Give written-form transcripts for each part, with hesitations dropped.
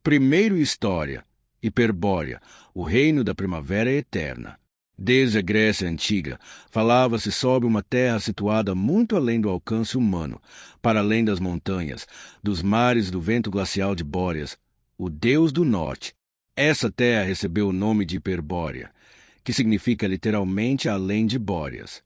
Primeiro História. Hiperbórea, o reino da primavera eterna. Desde a Grécia Antiga, falava-se sobre uma terra situada muito além do alcance humano, para além das montanhas, dos mares e do vento glacial de Bóreas, o deus do norte. Essa terra recebeu o nome de Hiperbórea, que significa literalmente além de Bóreas.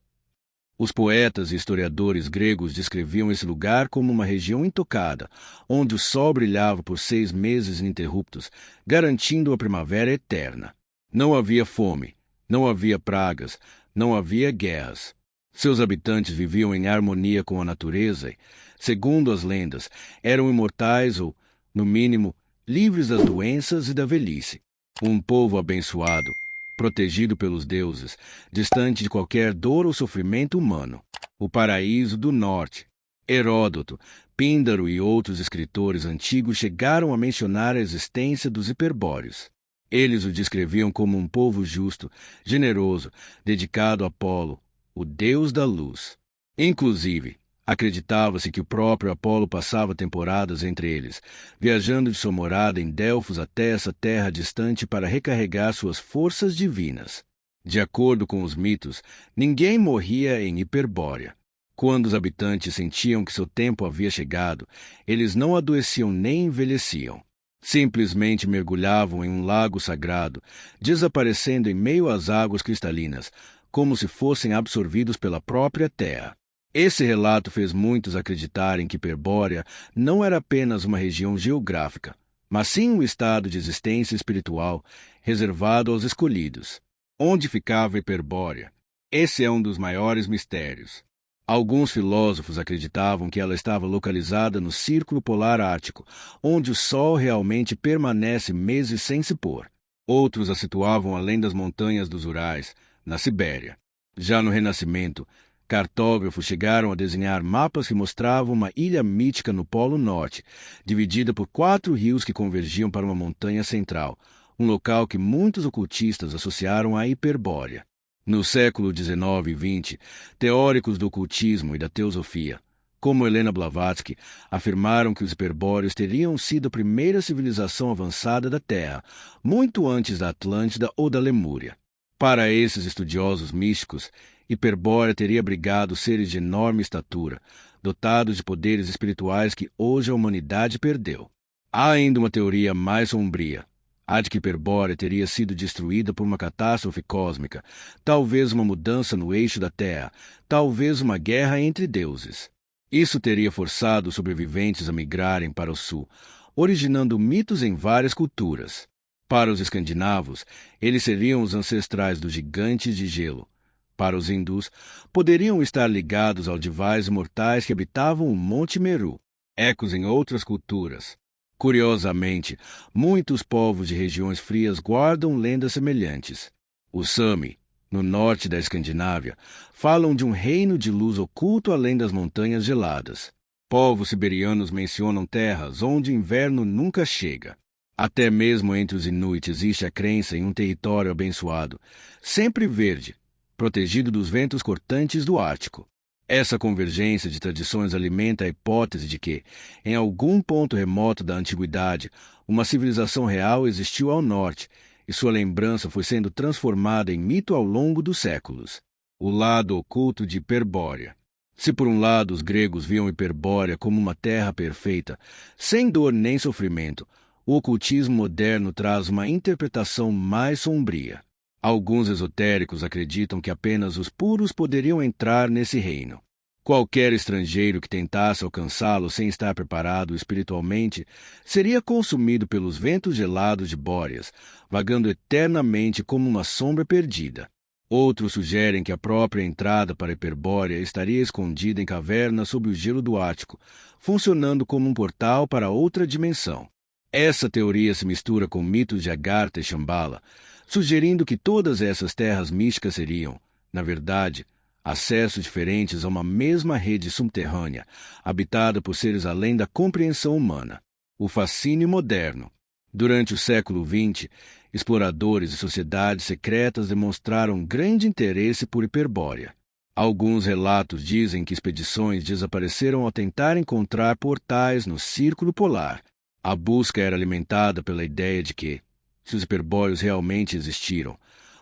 Os poetas e historiadores gregos descreviam esse lugar como uma região intocada, onde o sol brilhava por 6 meses ininterruptos, garantindo a primavera eterna. Não havia fome, não havia pragas, não havia guerras. Seus habitantes viviam em harmonia com a natureza e, segundo as lendas, eram imortais ou, no mínimo, livres das doenças e da velhice. Um povo abençoado, protegido pelos deuses, distante de qualquer dor ou sofrimento humano. O paraíso do norte. Heródoto, Píndaro e outros escritores antigos chegaram a mencionar a existência dos hiperbóreos. Eles o descreviam como um povo justo, generoso, dedicado a Apolo, o deus da luz. Inclusive, acreditava-se que o próprio Apolo passava temporadas entre eles, viajando de sua morada em Delfos até essa terra distante para recarregar suas forças divinas. De acordo com os mitos, ninguém morria em Hiperbórea. Quando os habitantes sentiam que seu tempo havia chegado, eles não adoeciam nem envelheciam. Simplesmente mergulhavam em um lago sagrado, desaparecendo em meio às águas cristalinas, como se fossem absorvidos pela própria terra. Esse relato fez muitos acreditarem que Hiperbórea não era apenas uma região geográfica, mas sim um estado de existência espiritual reservado aos escolhidos. Onde ficava Hiperbórea? Esse é um dos maiores mistérios. Alguns filósofos acreditavam que ela estava localizada no Círculo Polar Ártico, onde o Sol realmente permanece meses sem se pôr. Outros a situavam além das montanhas dos Urais, na Sibéria. Já no Renascimento, cartógrafos chegaram a desenhar mapas que mostravam uma ilha mítica no Polo Norte, dividida por 4 rios que convergiam para uma montanha central, um local que muitos ocultistas associaram à Hiperbórea. No século XIX e XX, teóricos do ocultismo e da teosofia, como Helena Blavatsky, afirmaram que os hiperbóreos teriam sido a primeira civilização avançada da Terra, muito antes da Atlântida ou da Lemúria. Para esses estudiosos místicos, Hiperbórea teria abrigado seres de enorme estatura, dotados de poderes espirituais que hoje a humanidade perdeu. Há ainda uma teoria mais sombria, a de que Hiperbórea teria sido destruída por uma catástrofe cósmica, talvez uma mudança no eixo da Terra, talvez uma guerra entre deuses. Isso teria forçado os sobreviventes a migrarem para o sul, originando mitos em várias culturas. Para os escandinavos, eles seriam os ancestrais dos gigantes de gelo. Para os hindus, poderiam estar ligados aos divais imortais que habitavam o Monte Meru, ecos em outras culturas. Curiosamente, muitos povos de regiões frias guardam lendas semelhantes. Os Sami, no norte da Escandinávia, falam de um reino de luz oculto além das montanhas geladas. Povos siberianos mencionam terras onde o inverno nunca chega. Até mesmo entre os Inuit existe a crença em um território abençoado, sempre verde, protegido dos ventos cortantes do Ártico. Essa convergência de tradições alimenta a hipótese de que, em algum ponto remoto da antiguidade, uma civilização real existiu ao norte, e sua lembrança foi sendo transformada em mito ao longo dos séculos. O lado oculto de Hiperbórea. Se por um lado os gregos viam Hiperbórea como uma terra perfeita, sem dor nem sofrimento, o ocultismo moderno traz uma interpretação mais sombria. Alguns esotéricos acreditam que apenas os puros poderiam entrar nesse reino. Qualquer estrangeiro que tentasse alcançá-lo sem estar preparado espiritualmente seria consumido pelos ventos gelados de Bóreas, vagando eternamente como uma sombra perdida. Outros sugerem que a própria entrada para Hiperbórea estaria escondida em cavernas sob o gelo do Ártico, funcionando como um portal para outra dimensão. Essa teoria se mistura com mitos de Agartha e Shambhala, sugerindo que todas essas terras místicas seriam, na verdade, acessos diferentes a uma mesma rede subterrânea, habitada por seres além da compreensão humana. O fascínio moderno. Durante o século XX, exploradores e sociedades secretas demonstraram grande interesse por Hiperbórea. Alguns relatos dizem que expedições desapareceram ao tentar encontrar portais no Círculo Polar. A busca era alimentada pela ideia de que, se os hiperbóreos realmente existiram,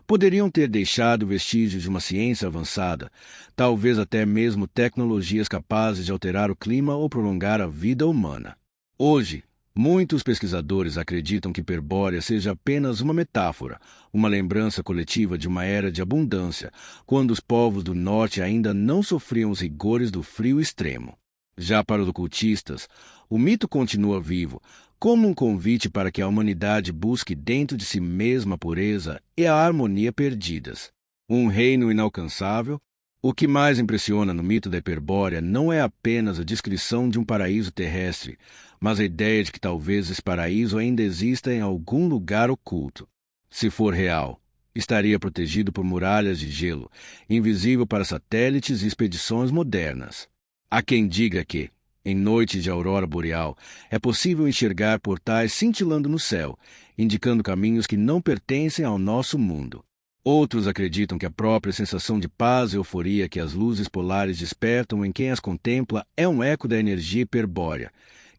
poderiam ter deixado vestígios de uma ciência avançada, talvez até mesmo tecnologias capazes de alterar o clima ou prolongar a vida humana. Hoje, muitos pesquisadores acreditam que Hiperbórea seja apenas uma metáfora, uma lembrança coletiva de uma era de abundância, quando os povos do norte ainda não sofriam os rigores do frio extremo. Já para os ocultistas, o mito continua vivo, como um convite para que a humanidade busque dentro de si mesma a pureza e a harmonia perdidas. Um reino inalcançável. O que mais impressiona no mito da Hiperbórea não é apenas a descrição de um paraíso terrestre, mas a ideia de que talvez esse paraíso ainda exista em algum lugar oculto. Se for real, estaria protegido por muralhas de gelo, invisível para satélites e expedições modernas. Há quem diga que, em noites de aurora boreal, é possível enxergar portais cintilando no céu, indicando caminhos que não pertencem ao nosso mundo. Outros acreditam que a própria sensação de paz e euforia que as luzes polares despertam em quem as contempla é um eco da energia hiperbórea,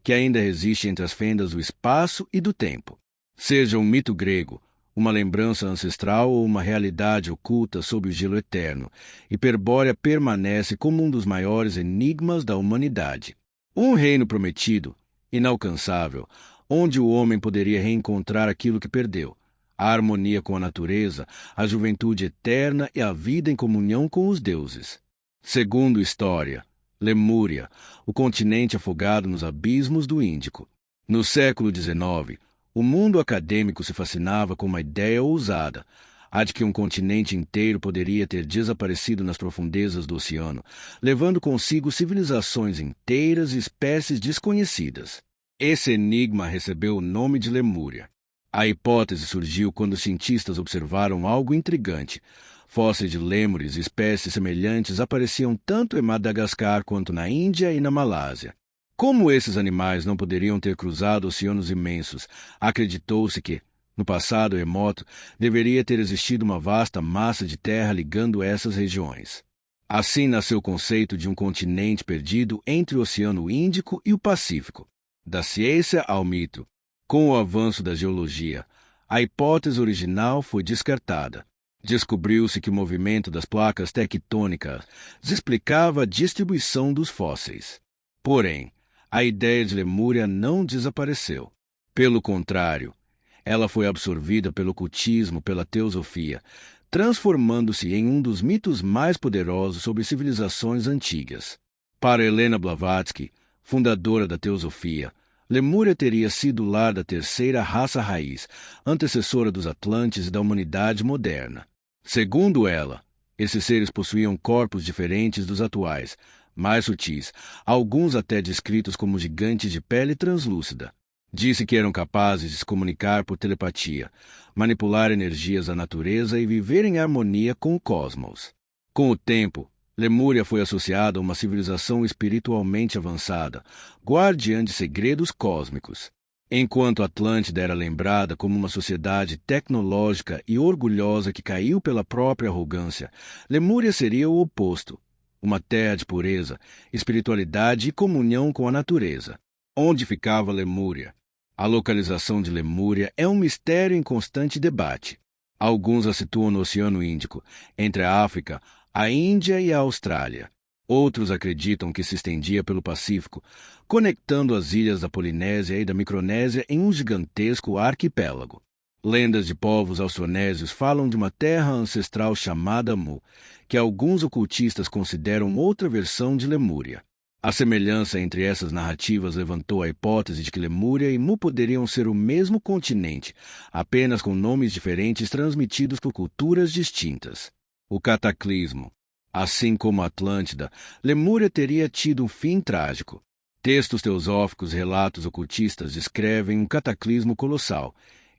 que ainda resiste entre as fendas do espaço e do tempo. Seja um mito grego, uma lembrança ancestral ou uma realidade oculta sob o gelo eterno, Hiperbórea permanece como um dos maiores enigmas da humanidade. Um reino prometido, inalcançável, onde o homem poderia reencontrar aquilo que perdeu, a harmonia com a natureza, a juventude eterna e a vida em comunhão com os deuses. Segundo história, Lemúria, o continente afogado nos abismos do Índico. No século XIX, o mundo acadêmico se fascinava com uma ideia ousada, a de que um continente inteiro poderia ter desaparecido nas profundezas do oceano, levando consigo civilizações inteiras e espécies desconhecidas. Esse enigma recebeu o nome de Lemúria. A hipótese surgiu quando os cientistas observaram algo intrigante. Fósseis de lêmures e espécies semelhantes apareciam tanto em Madagascar quanto na Índia e na Malásia. Como esses animais não poderiam ter cruzado oceanos imensos, acreditou-se que, no passado remoto, deveria ter existido uma vasta massa de terra ligando essas regiões. Assim nasceu o conceito de um continente perdido entre o Oceano Índico e o Pacífico. Da ciência ao mito. Com o avanço da geologia, a hipótese original foi descartada. Descobriu-se que o movimento das placas tectônicas explicava a distribuição dos fósseis. Porém, a ideia de Lemúria não desapareceu. Pelo contrário, ela foi absorvida pelo ocultismo, pela teosofia, transformando-se em um dos mitos mais poderosos sobre civilizações antigas. Para Helena Blavatsky, fundadora da teosofia, Lemúria teria sido o lar da terceira raça raiz, antecessora dos Atlantes e da humanidade moderna. Segundo ela, esses seres possuíam corpos diferentes dos atuais, mais sutis, alguns até descritos como gigantes de pele translúcida. Disse que eram capazes de se comunicar por telepatia, manipular energias da natureza e viver em harmonia com o cosmos. Com o tempo, Lemúria foi associada a uma civilização espiritualmente avançada, guardiã de segredos cósmicos. Enquanto Atlântida era lembrada como uma sociedade tecnológica e orgulhosa que caiu pela própria arrogância, Lemúria seria o oposto, uma terra de pureza, espiritualidade e comunhão com a natureza. Onde ficava Lemúria? A localização de Lemúria é um mistério em constante debate. Alguns a situam no Oceano Índico, entre a África, a Índia e a Austrália. Outros acreditam que se estendia pelo Pacífico, conectando as ilhas da Polinésia e da Micronésia em um gigantesco arquipélago. Lendas de povos austronésios falam de uma terra ancestral chamada Mu, que alguns ocultistas consideram outra versão de Lemúria. A semelhança entre essas narrativas levantou a hipótese de que Lemúria e Mu poderiam ser o mesmo continente, apenas com nomes diferentes transmitidos por culturas distintas. O cataclismo. Assim como a Atlântida, Lemúria teria tido um fim trágico. Textos teosóficos e relatos ocultistas descrevem um cataclismo colossal,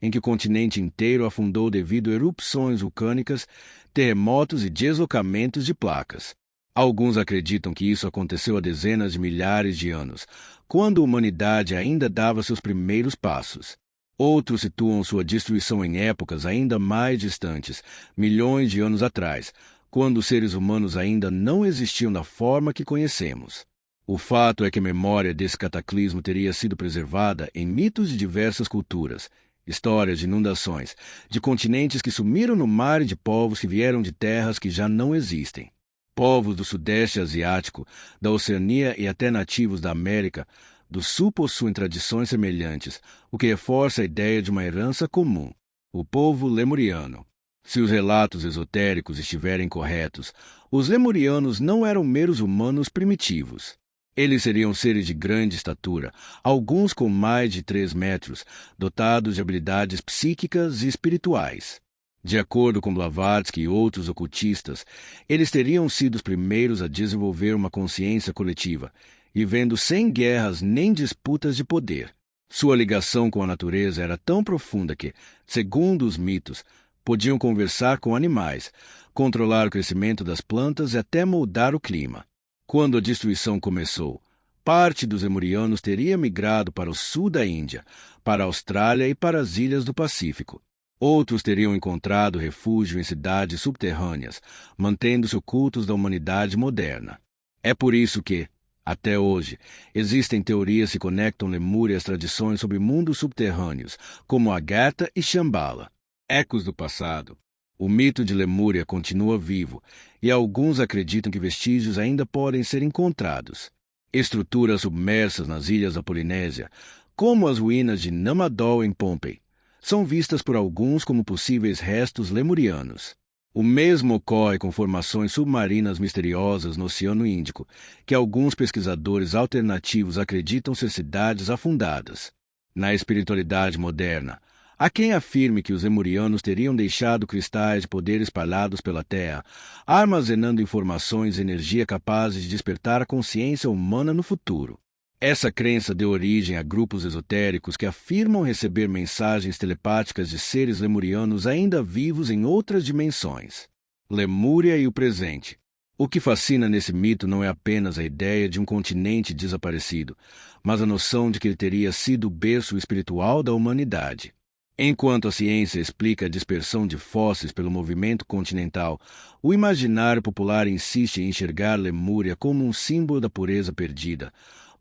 em que o continente inteiro afundou devido a erupções vulcânicas, terremotos e deslocamentos de placas. Alguns acreditam que isso aconteceu há dezenas de milhares de anos, quando a humanidade ainda dava seus primeiros passos. Outros situam sua destruição em épocas ainda mais distantes, milhões de anos atrás, quando os seres humanos ainda não existiam da forma que conhecemos. O fato é que a memória desse cataclismo teria sido preservada em mitos de diversas culturas, histórias de inundações, de continentes que sumiram no mar e de povos que vieram de terras que já não existem. Povos do Sudeste Asiático, da Oceania e até nativos da América do Sul possuem tradições semelhantes, o que reforça a ideia de uma herança comum, o povo lemuriano. Se os relatos esotéricos estiverem corretos, os lemurianos não eram meros humanos primitivos. Eles seriam seres de grande estatura, alguns com mais de 3 metros, dotados de habilidades psíquicas e espirituais. De acordo com Blavatsky e outros ocultistas, eles teriam sido os primeiros a desenvolver uma consciência coletiva, vivendo sem guerras nem disputas de poder. Sua ligação com a natureza era tão profunda que, segundo os mitos, podiam conversar com animais, controlar o crescimento das plantas e até moldar o clima. Quando a destruição começou, parte dos lemurianos teria migrado para o sul da Índia, para a Austrália e para as ilhas do Pacífico. Outros teriam encontrado refúgio em cidades subterrâneas, mantendo-se ocultos da humanidade moderna. É por isso que, até hoje, existem teorias que conectam Lemúria às tradições sobre mundos subterrâneos, como Agartha e Shambhala. Ecos do passado. O mito de Lemúria continua vivo, e alguns acreditam que vestígios ainda podem ser encontrados. Estruturas submersas nas ilhas da Polinésia, como as ruínas de Namadol em Pompei, são vistas por alguns como possíveis restos lemurianos. O mesmo ocorre com formações submarinas misteriosas no Oceano Índico, que alguns pesquisadores alternativos acreditam ser cidades afundadas. Na espiritualidade moderna, há quem afirme que os lemurianos teriam deixado cristais de poder espalhados pela Terra, armazenando informações e energia capazes de despertar a consciência humana no futuro. Essa crença deu origem a grupos esotéricos que afirmam receber mensagens telepáticas de seres lemurianos ainda vivos em outras dimensões. Lemúria e o presente. O que fascina nesse mito não é apenas a ideia de um continente desaparecido, mas a noção de que ele teria sido o berço espiritual da humanidade. Enquanto a ciência explica a dispersão de fósseis pelo movimento continental, o imaginário popular insiste em enxergar Lemúria como um símbolo da pureza perdida,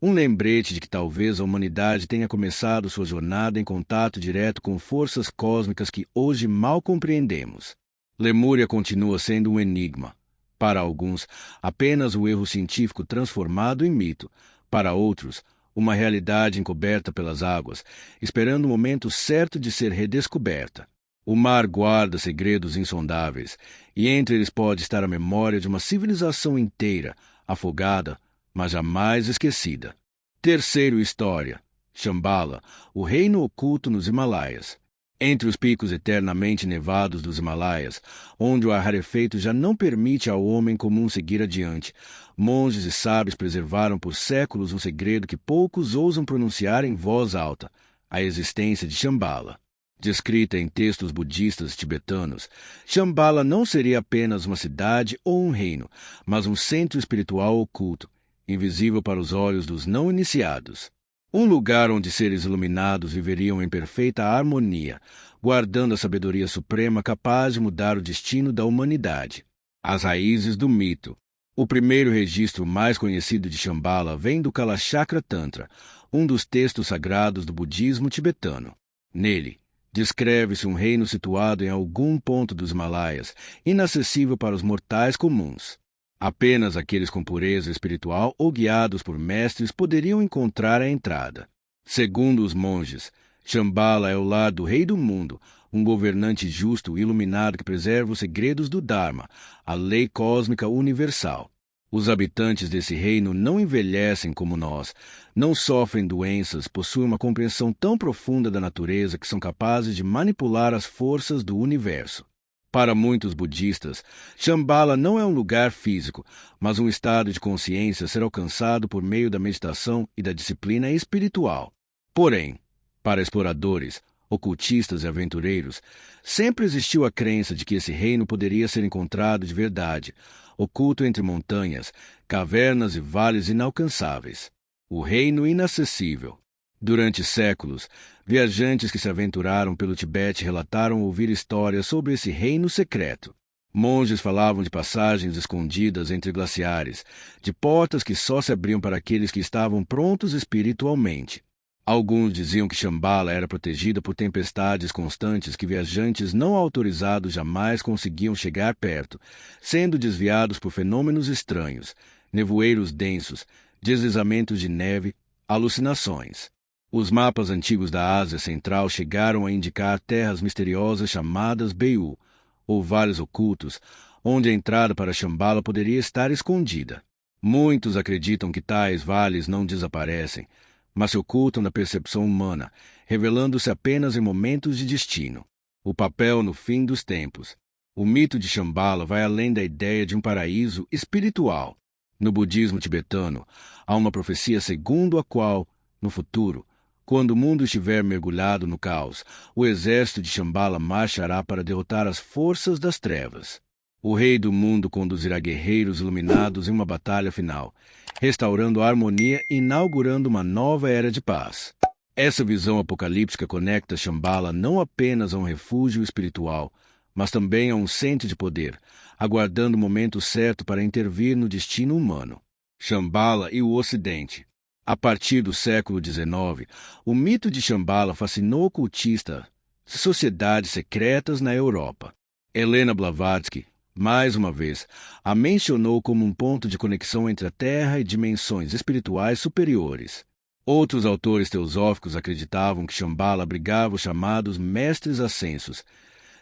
um lembrete de que talvez a humanidade tenha começado sua jornada em contato direto com forças cósmicas que hoje mal compreendemos. Lemúria continua sendo um enigma. Para alguns, apenas um erro científico transformado em mito. Para outros, uma realidade encoberta pelas águas, esperando o momento certo de ser redescoberta. O mar guarda segredos insondáveis, e entre eles pode estar a memória de uma civilização inteira, afogada, mas jamais esquecida. Terceiro história. Shambhala, o reino oculto nos Himalaias. Entre os picos eternamente nevados dos Himalaias, onde o ar rarefeito já não permite ao homem comum seguir adiante, monges e sábios preservaram por séculos um segredo que poucos ousam pronunciar em voz alta: a existência de Shambhala. Descrita em textos budistas tibetanos, Shambhala não seria apenas uma cidade ou um reino, mas um centro espiritual oculto, invisível para os olhos dos não iniciados. Um lugar onde seres iluminados viveriam em perfeita harmonia, guardando a sabedoria suprema capaz de mudar o destino da humanidade. As raízes do mito. O primeiro registro mais conhecido de Shambhala vem do Kalachakra Tantra, um dos textos sagrados do budismo tibetano. Nele, descreve-se um reino situado em algum ponto dos Himalaias, inacessível para os mortais comuns. Apenas aqueles com pureza espiritual ou guiados por mestres poderiam encontrar a entrada. Segundo os monges, Shambhala é o lar do Rei do Mundo, um governante justo e iluminado que preserva os segredos do Dharma, a lei cósmica universal. Os habitantes desse reino não envelhecem como nós, não sofrem doenças, possuem uma compreensão tão profunda da natureza que são capazes de manipular as forças do universo. Para muitos budistas, Shambhala não é um lugar físico, mas um estado de consciência a ser alcançado por meio da meditação e da disciplina espiritual. Porém, para exploradores, ocultistas e aventureiros, sempre existiu a crença de que esse reino poderia ser encontrado de verdade, oculto entre montanhas, cavernas e vales inalcançáveis. O reino inacessível. Durante séculos, viajantes que se aventuraram pelo Tibete relataram ouvir histórias sobre esse reino secreto. Monges falavam de passagens escondidas entre glaciares, de portas que só se abriam para aqueles que estavam prontos espiritualmente. Alguns diziam que Shambhala era protegida por tempestades constantes que viajantes não autorizados jamais conseguiam chegar perto, sendo desviados por fenômenos estranhos, nevoeiros densos, deslizamentos de neve, alucinações. Os mapas antigos da Ásia Central chegaram a indicar terras misteriosas chamadas Beiu, ou vales ocultos, onde a entrada para Shambhala poderia estar escondida. Muitos acreditam que tais vales não desaparecem, mas se ocultam da percepção humana, revelando-se apenas em momentos de destino. O papel no fim dos tempos. O mito de Shambhala vai além da ideia de um paraíso espiritual. No budismo tibetano, há uma profecia segundo a qual, no futuro, quando o mundo estiver mergulhado no caos, o exército de Shambhala marchará para derrotar as forças das trevas. O rei do mundo conduzirá guerreiros iluminados em uma batalha final, restaurando a harmonia e inaugurando uma nova era de paz. Essa visão apocalíptica conecta Shambhala não apenas a um refúgio espiritual, mas também a um centro de poder, aguardando o momento certo para intervir no destino humano. Shambhala e o Ocidente. A partir do século XIX, o mito de Shambhala fascinou ocultistas e sociedades secretas na Europa. Helena Blavatsky, mais uma vez, a mencionou como um ponto de conexão entre a Terra e dimensões espirituais superiores. Outros autores teosóficos acreditavam que Shambhala abrigava os chamados mestres ascensos,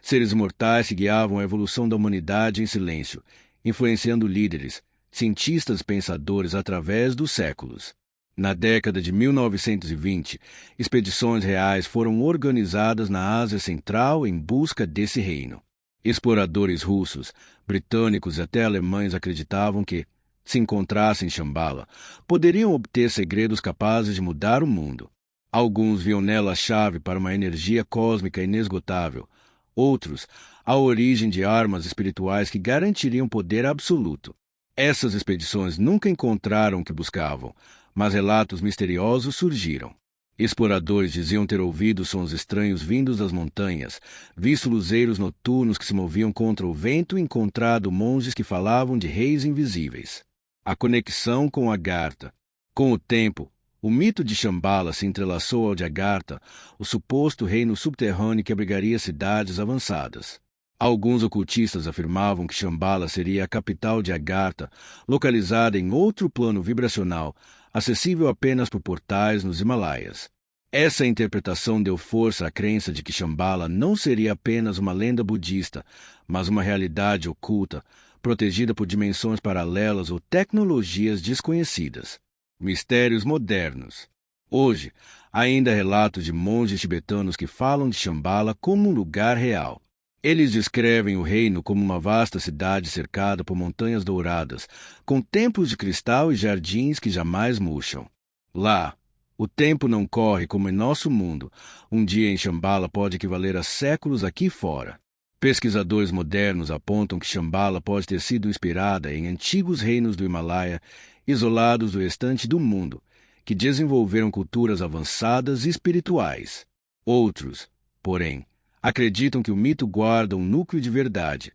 seres imortais que guiavam a evolução da humanidade em silêncio, influenciando líderes, cientistas e pensadores através dos séculos. Na década de 1920, expedições reais foram organizadas na Ásia Central em busca desse reino. Exploradores russos, britânicos e até alemães acreditavam que, se encontrassem Shambhala, poderiam obter segredos capazes de mudar o mundo. Alguns viam nela a chave para uma energia cósmica inesgotável. Outros, a origem de armas espirituais que garantiriam poder absoluto. Essas expedições nunca encontraram o que buscavam, mas relatos misteriosos surgiram. Exploradores diziam ter ouvido sons estranhos vindos das montanhas, visto luzeiros noturnos que se moviam contra o vento e encontrado monges que falavam de reis invisíveis. A conexão com Agartha. Com o tempo, o mito de Shambhala se entrelaçou ao de Agartha, o suposto reino subterrâneo que abrigaria cidades avançadas. Alguns ocultistas afirmavam que Shambhala seria a capital de Agartha, localizada em outro plano vibracional, acessível apenas por portais nos Himalaias. Essa interpretação deu força à crença de que Shambhala não seria apenas uma lenda budista, mas uma realidade oculta, protegida por dimensões paralelas ou tecnologias desconhecidas. Mistérios modernos. Hoje, ainda há relatos de monges tibetanos que falam de Shambhala como um lugar real. Eles descrevem o reino como uma vasta cidade cercada por montanhas douradas, com templos de cristal e jardins que jamais murcham. Lá, o tempo não corre como em nosso mundo. Um dia em Shambhala pode equivaler a séculos aqui fora. Pesquisadores modernos apontam que Shambhala pode ter sido inspirada em antigos reinos do Himalaia, isolados do restante do mundo, que desenvolveram culturas avançadas e espirituais. Outros, porém, acreditam que o mito guarda um núcleo de verdade.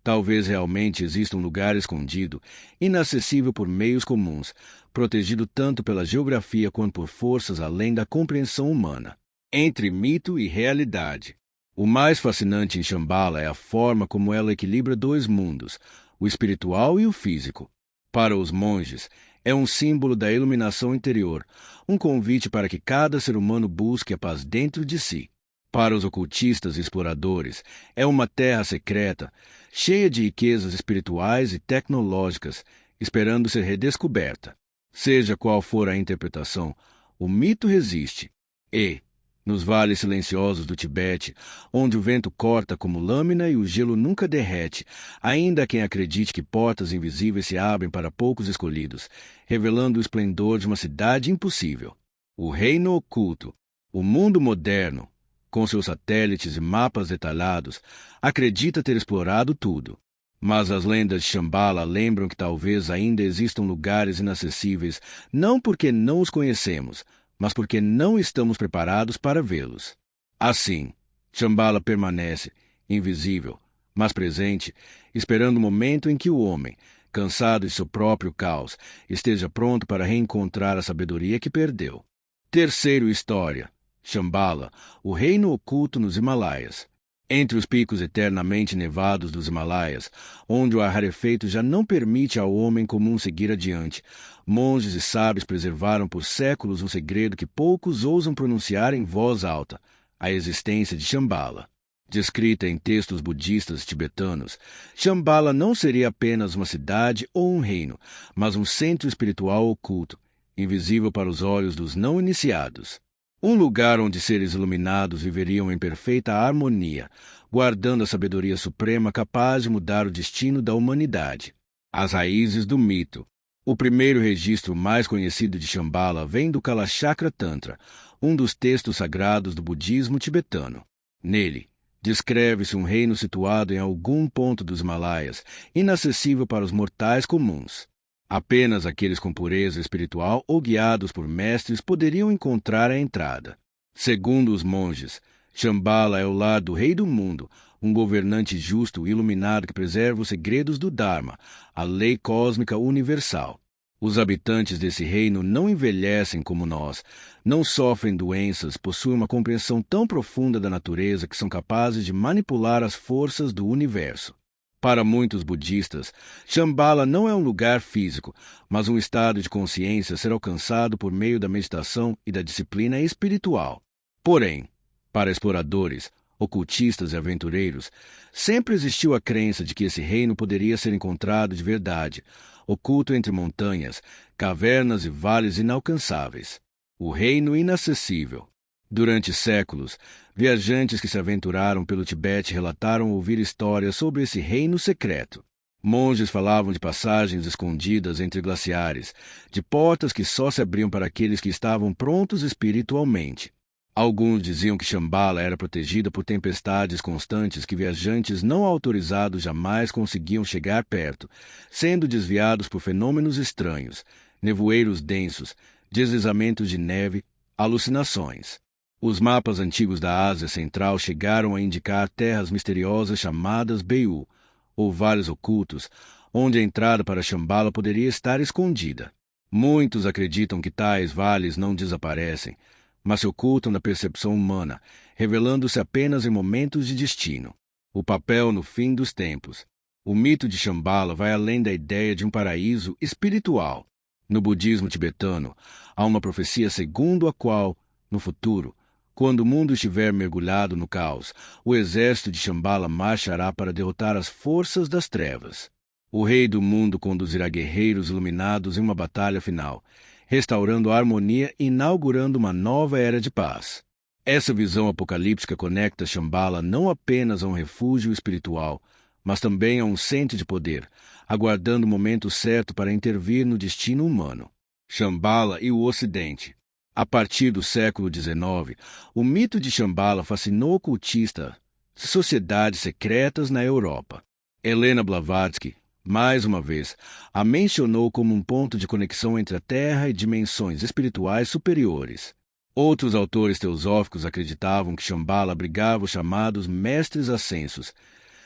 Talvez realmente exista um lugar escondido, inacessível por meios comuns, protegido tanto pela geografia quanto por forças além da compreensão humana. Entre mito e realidade. O mais fascinante em Shambhala é a forma como ela equilibra dois mundos, o espiritual e o físico. Para os monges, é um símbolo da iluminação interior, um convite para que cada ser humano busque a paz dentro de si. Para os ocultistas e exploradores, é uma terra secreta, cheia de riquezas espirituais e tecnológicas, esperando ser redescoberta. Seja qual for a interpretação, o mito resiste. E, nos vales silenciosos do Tibete, onde o vento corta como lâmina e o gelo nunca derrete, ainda há quem acredite que portas invisíveis se abrem para poucos escolhidos, revelando o esplendor de uma cidade impossível. O reino oculto, o mundo moderno, com seus satélites e mapas detalhados, acredita ter explorado tudo. Mas as lendas de Shambhala lembram que talvez ainda existam lugares inacessíveis, não porque não os conhecemos, mas porque não estamos preparados para vê-los. Assim, Shambhala permanece, invisível, mas presente, esperando o momento em que o homem, cansado de seu próprio caos, esteja pronto para reencontrar a sabedoria que perdeu. Terceiro história. Shambhala, o reino oculto nos Himalaias. Entre os picos eternamente nevados dos Himalaias, onde o ar rarefeito já não permite ao homem comum seguir adiante, monges e sábios preservaram por séculos um segredo que poucos ousam pronunciar em voz alta: a existência de Shambhala. Descrita em textos budistas tibetanos, Shambhala não seria apenas uma cidade ou um reino, mas um centro espiritual oculto, invisível para os olhos dos não iniciados. Um lugar onde seres iluminados viveriam em perfeita harmonia, guardando a sabedoria suprema capaz de mudar o destino da humanidade. As raízes do mito. O primeiro registro mais conhecido de Shambhala vem do Kalachakra Tantra, um dos textos sagrados do budismo tibetano. Nele, descreve-se um reino situado em algum ponto dos Himalaias, inacessível para os mortais comuns. Apenas aqueles com pureza espiritual ou guiados por mestres poderiam encontrar a entrada. Segundo os monges, Shambhala é o lar do Rei do Mundo, um governante justo e iluminado que preserva os segredos do Dharma, a lei cósmica universal. Os habitantes desse reino não envelhecem como nós, não sofrem doenças, possuem uma compreensão tão profunda da natureza que são capazes de manipular as forças do universo. Para muitos budistas, Shambhala não é um lugar físico, mas um estado de consciência a ser alcançado por meio da meditação e da disciplina espiritual. Porém, para exploradores, ocultistas e aventureiros, sempre existiu a crença de que esse reino poderia ser encontrado de verdade, oculto entre montanhas, cavernas e vales inalcançáveis. O reino inacessível. Durante séculos, viajantes que se aventuraram pelo Tibete relataram ouvir histórias sobre esse reino secreto. Monges falavam de passagens escondidas entre glaciares, de portas que só se abriam para aqueles que estavam prontos espiritualmente. Alguns diziam que Shambhala era protegida por tempestades constantes que viajantes não autorizados jamais conseguiam chegar perto, sendo desviados por fenômenos estranhos, nevoeiros densos, deslizamentos de neve, alucinações. Os mapas antigos da Ásia Central chegaram a indicar terras misteriosas chamadas Beiu, ou vales ocultos, onde a entrada para Shambhala poderia estar escondida. Muitos acreditam que tais vales não desaparecem, mas se ocultam da percepção humana, revelando-se apenas em momentos de destino. O papel no fim dos tempos. O mito de Shambhala vai além da ideia de um paraíso espiritual. No budismo tibetano, há uma profecia segundo a qual, no futuro, quando o mundo estiver mergulhado no caos, o exército de Shambhala marchará para derrotar as forças das trevas. O Rei do Mundo conduzirá guerreiros iluminados em uma batalha final, restaurando a harmonia e inaugurando uma nova era de paz. Essa visão apocalíptica conecta Shambhala não apenas a um refúgio espiritual, mas também a um centro de poder, aguardando o momento certo para intervir no destino humano. Shambhala e o Ocidente. A partir do século XIX, o mito de Shambhala fascinou ocultistas e sociedades secretas na Europa. Helena Blavatsky, mais uma vez, a mencionou como um ponto de conexão entre a Terra e dimensões espirituais superiores. Outros autores teosóficos acreditavam que Shambhala abrigava os chamados mestres ascensos,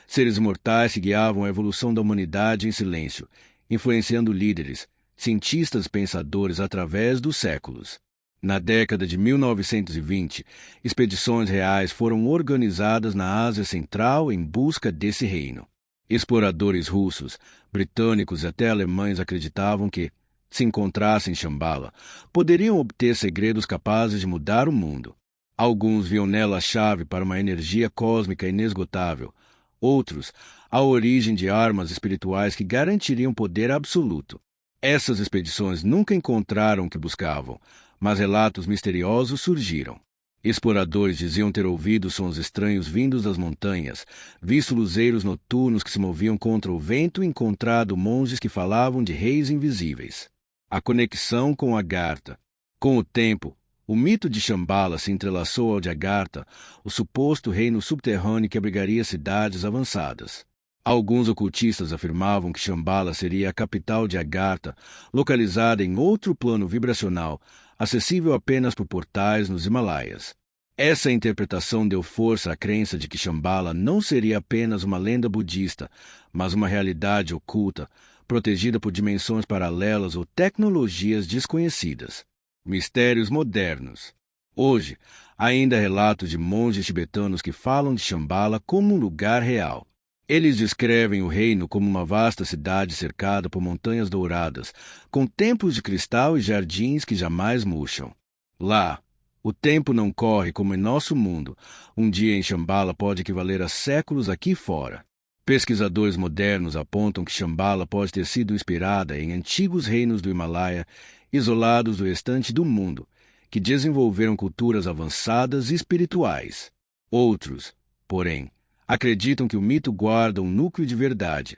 seres imortais que guiavam a evolução da humanidade em silêncio, influenciando líderes, cientistas e pensadores através dos séculos. Na década de 1920, expedições reais foram organizadas na Ásia Central em busca desse reino. Exploradores russos, britânicos e até alemães acreditavam que, se encontrassem Shambhala, poderiam obter segredos capazes de mudar o mundo. Alguns viam nela a chave para uma energia cósmica inesgotável, outros, a origem de armas espirituais que garantiriam poder absoluto. Essas expedições nunca encontraram o que buscavam, mas relatos misteriosos surgiram. Exploradores diziam ter ouvido sons estranhos vindos das montanhas, visto luzeiros noturnos que se moviam contra o vento e encontrado monges que falavam de reis invisíveis. A conexão com Agartha. Com o tempo, o mito de Shambhala se entrelaçou ao de Agartha, o suposto reino subterrâneo que abrigaria cidades avançadas. Alguns ocultistas afirmavam que Shambhala seria a capital de Agartha, localizada em outro plano vibracional, acessível apenas por portais nos Himalaias. Essa interpretação deu força à crença de que Shambhala não seria apenas uma lenda budista, mas uma realidade oculta, protegida por dimensões paralelas ou tecnologias desconhecidas. Mistérios modernos. Hoje, ainda há relatos de monges tibetanos que falam de Shambhala como um lugar real. Eles descrevem o reino como uma vasta cidade cercada por montanhas douradas, com templos de cristal e jardins que jamais murcham. Lá, o tempo não corre como em nosso mundo. Um dia em Shambhala pode equivaler a séculos aqui fora. Pesquisadores modernos apontam que Shambhala pode ter sido inspirada em antigos reinos do Himalaia, isolados do restante do mundo, que desenvolveram culturas avançadas e espirituais. Outros, porém, acreditam que o mito guarda um núcleo de verdade.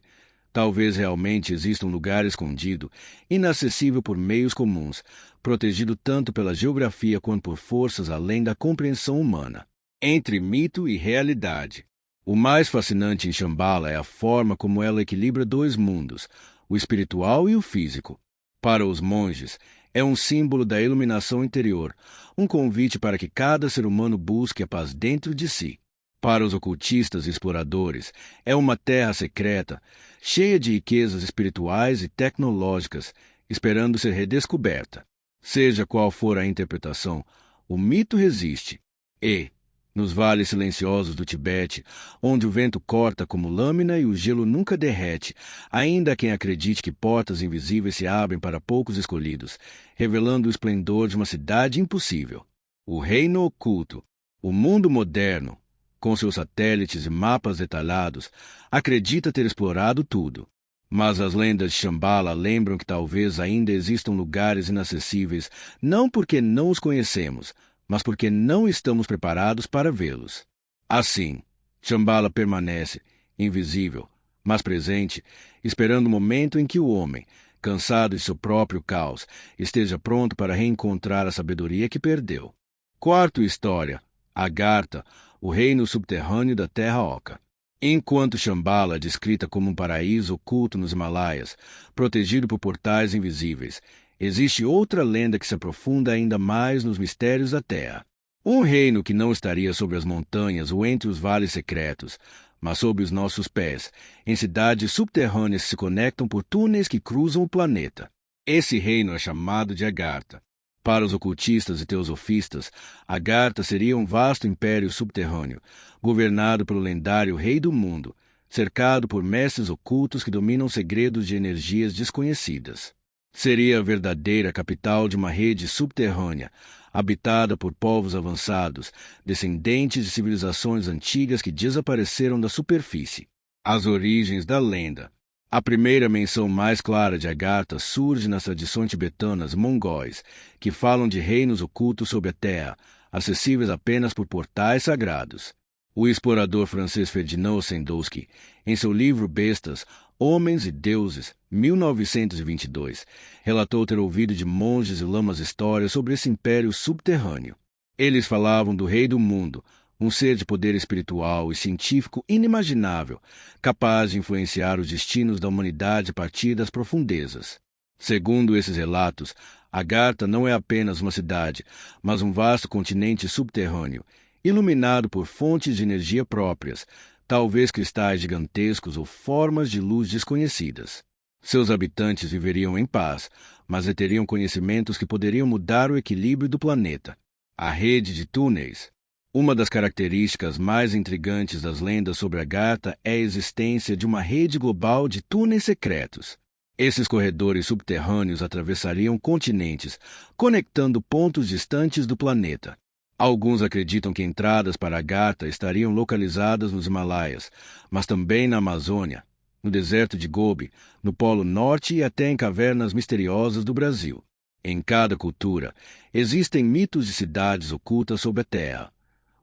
Talvez realmente exista um lugar escondido, inacessível por meios comuns, protegido tanto pela geografia quanto por forças além da compreensão humana. Entre mito e realidade. O mais fascinante em Shambhala é a forma como ela equilibra dois mundos, o espiritual e o físico. Para os monges, é um símbolo da iluminação interior, um convite para que cada ser humano busque a paz dentro de si. Para os ocultistas e exploradores, é uma terra secreta, cheia de riquezas espirituais e tecnológicas, esperando ser redescoberta. Seja qual for a interpretação, o mito resiste. E, nos vales silenciosos do Tibete, onde o vento corta como lâmina e o gelo nunca derrete, ainda há quem acredite que portas invisíveis se abrem para poucos escolhidos, revelando o esplendor de uma cidade impossível. O reino oculto, o mundo moderno, com seus satélites e mapas detalhados, acredita ter explorado tudo. Mas as lendas de Shambhala lembram que talvez ainda existam lugares inacessíveis, não porque não os conhecemos, mas porque não estamos preparados para vê-los. Assim, Shambhala permanece, invisível, mas presente, esperando o momento em que o homem, cansado de seu próprio caos, esteja pronto para reencontrar a sabedoria que perdeu. Quarta história, Agartha, o reino subterrâneo da Terra Oca. Enquanto Shambhala é descrita como um paraíso oculto nos Himalaias, protegido por portais invisíveis, existe outra lenda que se aprofunda ainda mais nos mistérios da Terra. Um reino que não estaria sobre as montanhas ou entre os vales secretos, mas sob os nossos pés, em cidades subterrâneas que se conectam por túneis que cruzam o planeta. Esse reino é chamado de Agartha. Para os ocultistas e teosofistas, Agartha seria um vasto império subterrâneo, governado pelo lendário Rei do Mundo, cercado por mestres ocultos que dominam segredos de energias desconhecidas. Seria a verdadeira capital de uma rede subterrânea, habitada por povos avançados, descendentes de civilizações antigas que desapareceram da superfície. As origens da lenda. A primeira menção mais clara de Agartha surge nas tradições tibetanas mongóis, que falam de reinos ocultos sob a terra, acessíveis apenas por portais sagrados. O explorador francês Ferdinand Sandowski, em seu livro Bestas, Homens e Deuses, 1922, relatou ter ouvido de monges e lamas histórias sobre esse império subterrâneo. Eles falavam do Rei do Mundo, um ser de poder espiritual e científico inimaginável, capaz de influenciar os destinos da humanidade a partir das profundezas. Segundo esses relatos, Agartha não é apenas uma cidade, mas um vasto continente subterrâneo, iluminado por fontes de energia próprias, talvez cristais gigantescos ou formas de luz desconhecidas. Seus habitantes viveriam em paz, mas reteriam conhecimentos que poderiam mudar o equilíbrio do planeta. A rede de túneis. Uma das características mais intrigantes das lendas sobre Agartha é a existência de uma rede global de túneis secretos. Esses corredores subterrâneos atravessariam continentes, conectando pontos distantes do planeta. Alguns acreditam que entradas para Agartha estariam localizadas nos Himalaias, mas também na Amazônia, no deserto de Gobi, no Polo Norte e até em cavernas misteriosas do Brasil. Em cada cultura, existem mitos de cidades ocultas sob a terra.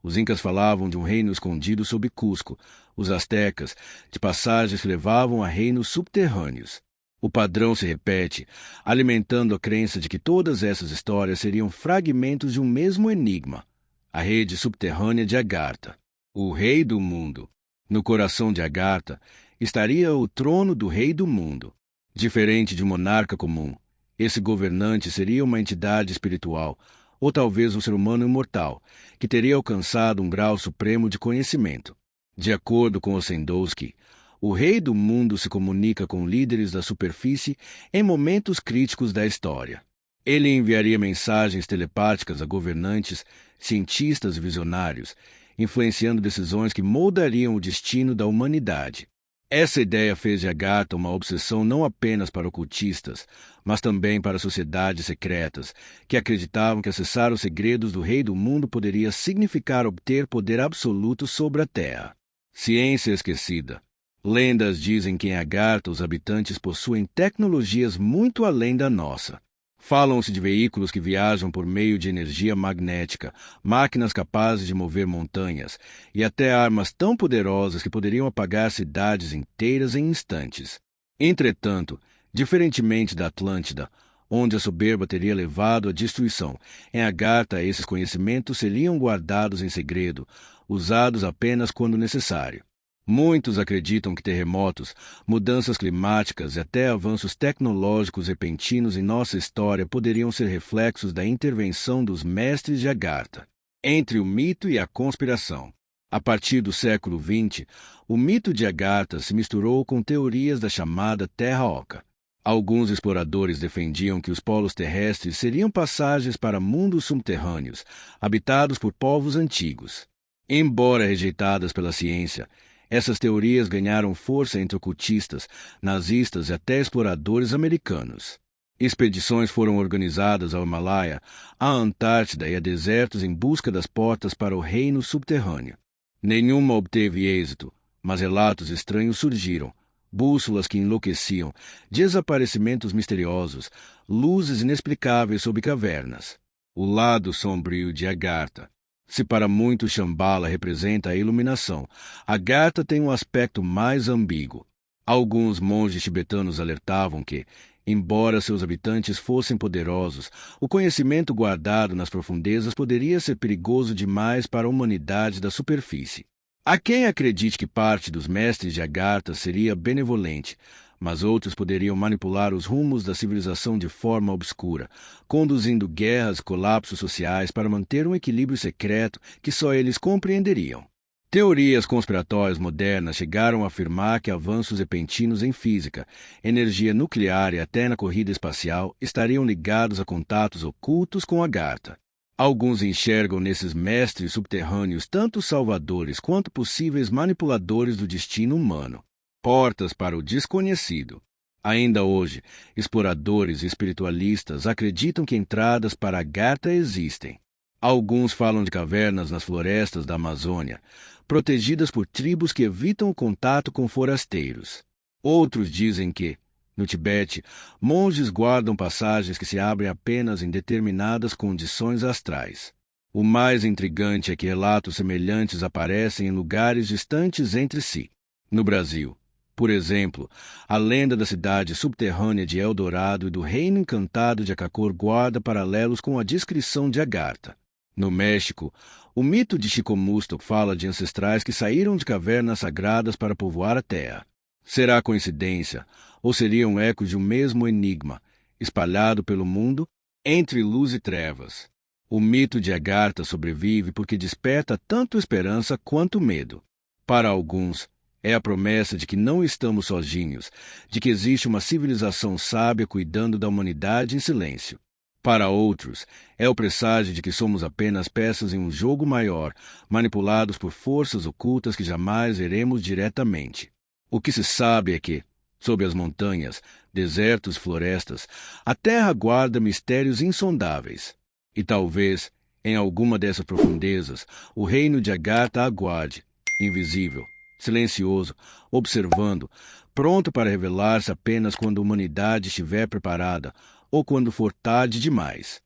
Os incas falavam de um reino escondido sob Cusco, os astecas, de passagens que levavam a reinos subterrâneos. O padrão se repete, alimentando a crença de que todas essas histórias seriam fragmentos de um mesmo enigma, a rede subterrânea de Agartha, o Rei do Mundo. No coração de Agartha estaria o trono do Rei do Mundo. Diferente de um monarca comum, esse governante seria uma entidade espiritual, ou talvez um ser humano imortal, que teria alcançado um grau supremo de conhecimento. De acordo com Ossendowski, o rei do mundo se comunica com líderes da superfície em momentos críticos da história. Ele enviaria mensagens telepáticas a governantes, cientistas e visionários, influenciando decisões que moldariam o destino da humanidade. Essa ideia fez de Agartha uma obsessão não apenas para ocultistas, mas também para sociedades secretas, que acreditavam que acessar os segredos do rei do mundo poderia significar obter poder absoluto sobre a Terra. Ciência esquecida. Lendas dizem que em Agartha os habitantes possuem tecnologias muito além da nossa. Falam-se de veículos que viajam por meio de energia magnética, máquinas capazes de mover montanhas e até armas tão poderosas que poderiam apagar cidades inteiras em instantes. Entretanto, diferentemente da Atlântida, onde a soberba teria levado à destruição, em Agartha esses conhecimentos seriam guardados em segredo, usados apenas quando necessário. Muitos acreditam que terremotos, mudanças climáticas e até avanços tecnológicos repentinos em nossa história poderiam ser reflexos da intervenção dos mestres de Agartha. Entre o mito e a conspiração. A partir do século XX, o mito de Agartha se misturou com teorias da chamada Terra Oca. Alguns exploradores defendiam que os polos terrestres seriam passagens para mundos subterrâneos, habitados por povos antigos. Embora rejeitadas pela ciência, essas teorias ganharam força entre ocultistas, nazistas e até exploradores americanos. Expedições foram organizadas ao Himalaia, à Antártida e a desertos em busca das portas para o reino subterrâneo. Nenhuma obteve êxito, mas relatos estranhos surgiram, bússolas que enlouqueciam, desaparecimentos misteriosos, luzes inexplicáveis sob cavernas. O lado sombrio de Agartha. Se para muitos Shambhala representa a iluminação, Agartha tem um aspecto mais ambíguo. Alguns monges tibetanos alertavam que, embora seus habitantes fossem poderosos, o conhecimento guardado nas profundezas poderia ser perigoso demais para a humanidade da superfície. Há quem acredite que parte dos mestres de Agartha seria benevolente, mas outros poderiam manipular os rumos da civilização de forma obscura, conduzindo guerras e colapsos sociais para manter um equilíbrio secreto que só eles compreenderiam. Teorias conspiratórias modernas chegaram a afirmar que avanços repentinos em física, energia nuclear e até na corrida espacial estariam ligados a contatos ocultos com Agartha. Alguns enxergam nesses mestres subterrâneos tanto salvadores quanto possíveis manipuladores do destino humano. Portas para o desconhecido. Ainda hoje, exploradores e espiritualistas acreditam que entradas para Agartha existem. Alguns falam de cavernas nas florestas da Amazônia, protegidas por tribos que evitam o contato com forasteiros. Outros dizem que, no Tibete, monges guardam passagens que se abrem apenas em determinadas condições astrais. O mais intrigante é que relatos semelhantes aparecem em lugares distantes entre si. No Brasil, por exemplo, a lenda da cidade subterrânea de Eldorado e do reino encantado de Acacor guarda paralelos com a descrição de Agartha. No México, o mito de Chicomusto fala de ancestrais que saíram de cavernas sagradas para povoar a terra. Será coincidência, ou seria um eco de um mesmo enigma, espalhado pelo mundo entre luz e trevas? O mito de Agartha sobrevive porque desperta tanto esperança quanto medo. Para alguns, é a promessa de que não estamos sozinhos, de que existe uma civilização sábia cuidando da humanidade em silêncio. Para outros, é o presságio de que somos apenas peças em um jogo maior, manipulados por forças ocultas que jamais veremos diretamente. O que se sabe é que, sob as montanhas, desertos e florestas, a Terra guarda mistérios insondáveis. E talvez, em alguma dessas profundezas, o reino de Agartha aguarde, invisível, silencioso, observando, pronto para revelar-se apenas quando a humanidade estiver preparada ou quando for tarde demais.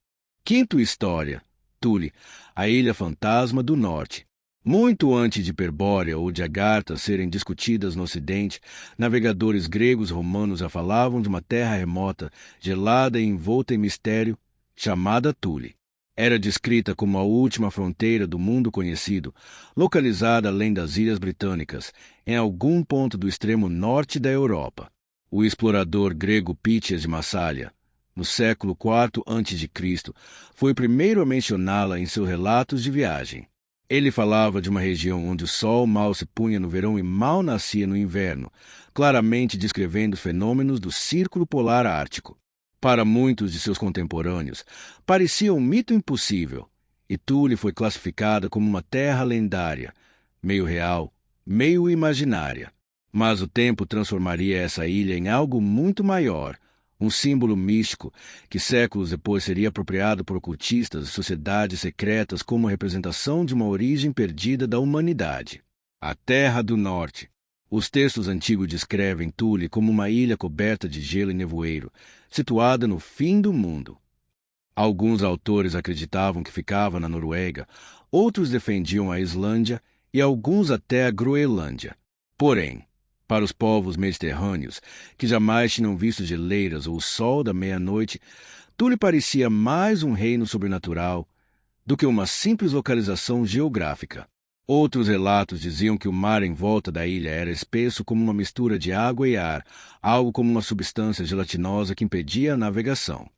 Quinta história. Thule, a Ilha Fantasma do Norte. Muito antes de Hiperbórea ou de Agartha serem discutidas no Ocidente, navegadores gregos e romanos já falavam de uma terra remota, gelada e envolta em mistério, chamada Thule. Era descrita como a última fronteira do mundo conhecido, localizada além das Ilhas Britânicas, em algum ponto do extremo norte da Europa. O explorador grego Pítias de Massália, no século IV a.C., foi o primeiro a mencioná-la em seus relatos de viagem. Ele falava de uma região onde o sol mal se punha no verão e mal nascia no inverno, claramente descrevendo os fenômenos do Círculo Polar Ártico. Para muitos de seus contemporâneos, parecia um mito impossível, e Thule foi classificada como uma terra lendária, meio real, meio imaginária. Mas o tempo transformaria essa ilha em algo muito maior, um símbolo místico que séculos depois seria apropriado por ocultistas e sociedades secretas como representação de uma origem perdida da humanidade. A Terra do Norte. Os textos antigos descrevem Thule como uma ilha coberta de gelo e nevoeiro, situada no fim do mundo. Alguns autores acreditavam que ficava na Noruega, outros defendiam a Islândia e alguns até a Groenlândia. Porém, para os povos mediterrâneos, que jamais tinham visto geleiras ou o sol da meia-noite, Thule parecia mais um reino sobrenatural do que uma simples localização geográfica. Outros relatos diziam que o mar em volta da ilha era espesso como uma mistura de água e ar, algo como uma substância gelatinosa que impedia a navegação.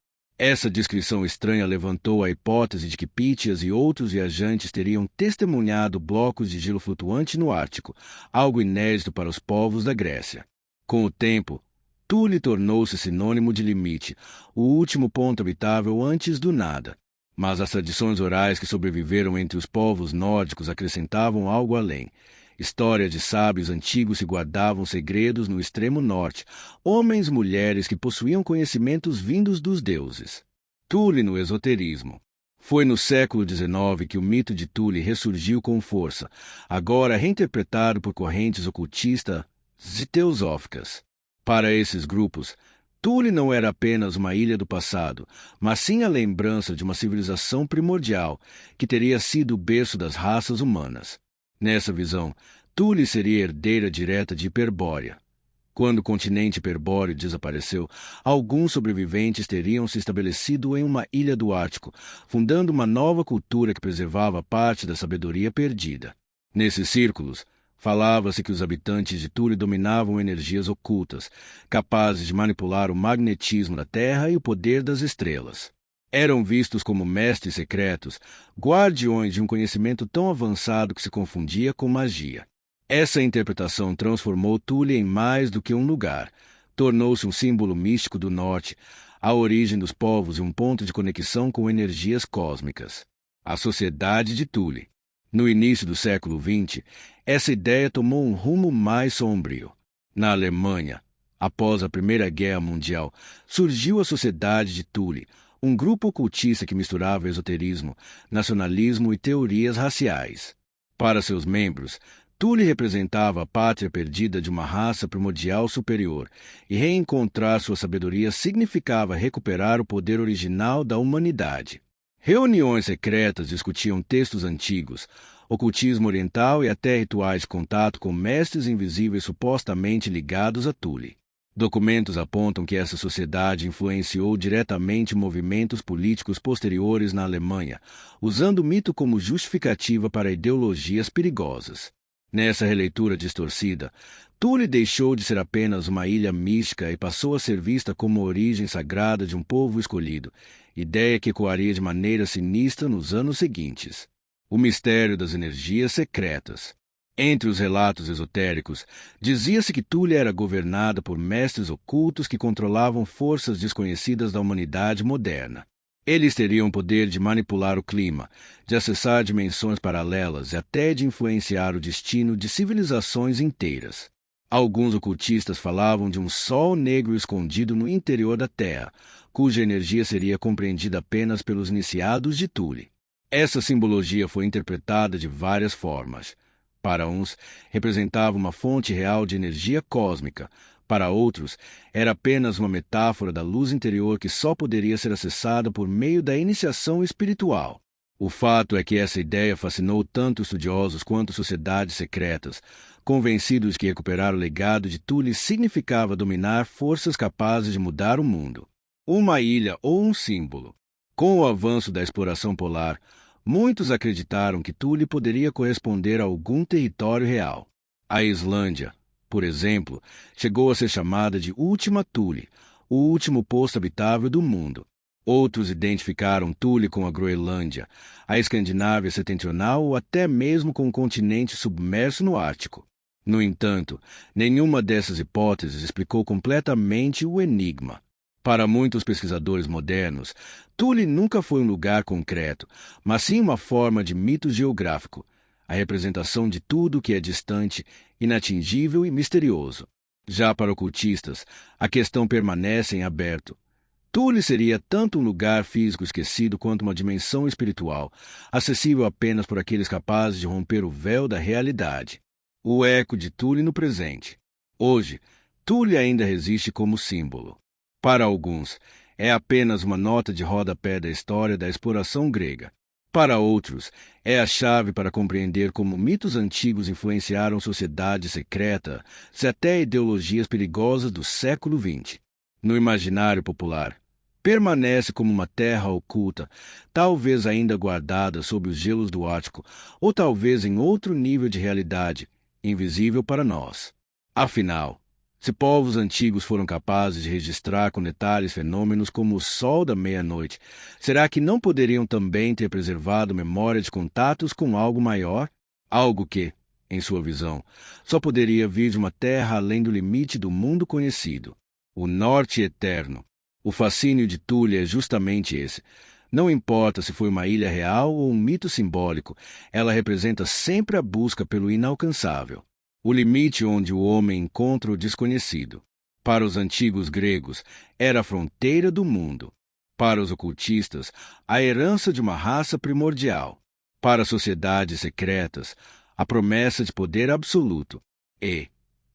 Essa descrição estranha levantou a hipótese de que Pythias e outros viajantes teriam testemunhado blocos de gelo flutuante no Ártico, algo inédito para os povos da Grécia. Com o tempo, Thule tornou-se sinônimo de limite, o último ponto habitável antes do nada. Mas as tradições orais que sobreviveram entre os povos nórdicos acrescentavam algo além. Histórias de sábios antigos que guardavam segredos no extremo norte, homens e mulheres que possuíam conhecimentos vindos dos deuses. Thule no esoterismo. Foi no século XIX que o mito de Thule ressurgiu com força, agora reinterpretado por correntes ocultistas e teosóficas. Para esses grupos, Thule não era apenas uma ilha do passado, mas sim a lembrança de uma civilização primordial que teria sido o berço das raças humanas. Nessa visão, Thule seria herdeira direta de Hiperbórea. Quando o continente hiperbóreo desapareceu, alguns sobreviventes teriam se estabelecido em uma ilha do Ártico, fundando uma nova cultura que preservava parte da sabedoria perdida. Nesses círculos, falava-se que os habitantes de Thule dominavam energias ocultas, capazes de manipular o magnetismo da Terra e o poder das estrelas. Eram vistos como mestres secretos, guardiões de um conhecimento tão avançado que se confundia com magia. Essa interpretação transformou Thule em mais do que um lugar. Tornou-se um símbolo místico do norte, a origem dos povos e um ponto de conexão com energias cósmicas. A Sociedade de Thule. No início do século XX, essa ideia tomou um rumo mais sombrio. Na Alemanha, após a Primeira Guerra Mundial, surgiu a Sociedade de Thule, um grupo ocultista que misturava esoterismo, nacionalismo e teorias raciais. Para seus membros, Thule representava a pátria perdida de uma raça primordial superior, e reencontrar sua sabedoria significava recuperar o poder original da humanidade. Reuniões secretas discutiam textos antigos, ocultismo oriental e até rituais de contato com mestres invisíveis supostamente ligados a Thule. Documentos apontam que essa sociedade influenciou diretamente movimentos políticos posteriores na Alemanha, usando o mito como justificativa para ideologias perigosas. Nessa releitura distorcida, Thule deixou de ser apenas uma ilha mística e passou a ser vista como a origem sagrada de um povo escolhido, ideia que ecoaria de maneira sinistra nos anos seguintes. O mistério das energias secretas. Entre os relatos esotéricos, dizia-se que Thule era governada por mestres ocultos que controlavam forças desconhecidas da humanidade moderna. Eles teriam o poder de manipular o clima, de acessar dimensões paralelas e até de influenciar o destino de civilizações inteiras. Alguns ocultistas falavam de um sol negro escondido no interior da Terra, cuja energia seria compreendida apenas pelos iniciados de Thule. Essa simbologia foi interpretada de várias formas. Para uns, representava uma fonte real de energia cósmica. Para outros, era apenas uma metáfora da luz interior que só poderia ser acessada por meio da iniciação espiritual. O fato é que essa ideia fascinou tanto estudiosos quanto sociedades secretas, convencidos que recuperar o legado de Thule significava dominar forças capazes de mudar o mundo. Uma ilha ou um símbolo. Com o avanço da exploração polar, muitos acreditaram que Thule poderia corresponder a algum território real. A Islândia, por exemplo, chegou a ser chamada de Última Thule, o último posto habitável do mundo. Outros identificaram Thule com a Groenlândia, a Escandinávia setentrional ou até mesmo com o continente submerso no Ártico. No entanto, nenhuma dessas hipóteses explicou completamente o enigma. Para muitos pesquisadores modernos, Thule nunca foi um lugar concreto, mas sim uma forma de mito geográfico, a representação de tudo que é distante, inatingível e misterioso. Já para ocultistas, a questão permanece em aberto. Thule seria tanto um lugar físico esquecido quanto uma dimensão espiritual, acessível apenas por aqueles capazes de romper o véu da realidade. O eco de Thule no presente. Hoje, Thule ainda resiste como símbolo. Para alguns, é apenas uma nota de rodapé da história da exploração grega. Para outros, é a chave para compreender como mitos antigos influenciaram sociedade secreta e até ideologias perigosas do século XX. No imaginário popular, permanece como uma terra oculta, talvez ainda guardada sob os gelos do Ártico, ou talvez em outro nível de realidade, invisível para nós. Afinal, se povos antigos foram capazes de registrar com detalhes fenômenos como o sol da meia-noite, será que não poderiam também ter preservado memória de contatos com algo maior? Algo que, em sua visão, só poderia vir de uma terra além do limite do mundo conhecido. O norte eterno. O fascínio de Thule é justamente esse. Não importa se foi uma ilha real ou um mito simbólico, ela representa sempre a busca pelo inalcançável. O limite onde o homem encontra o desconhecido. Para os antigos gregos, era a fronteira do mundo. Para os ocultistas, a herança de uma raça primordial. Para as sociedades secretas, a promessa de poder absoluto. E,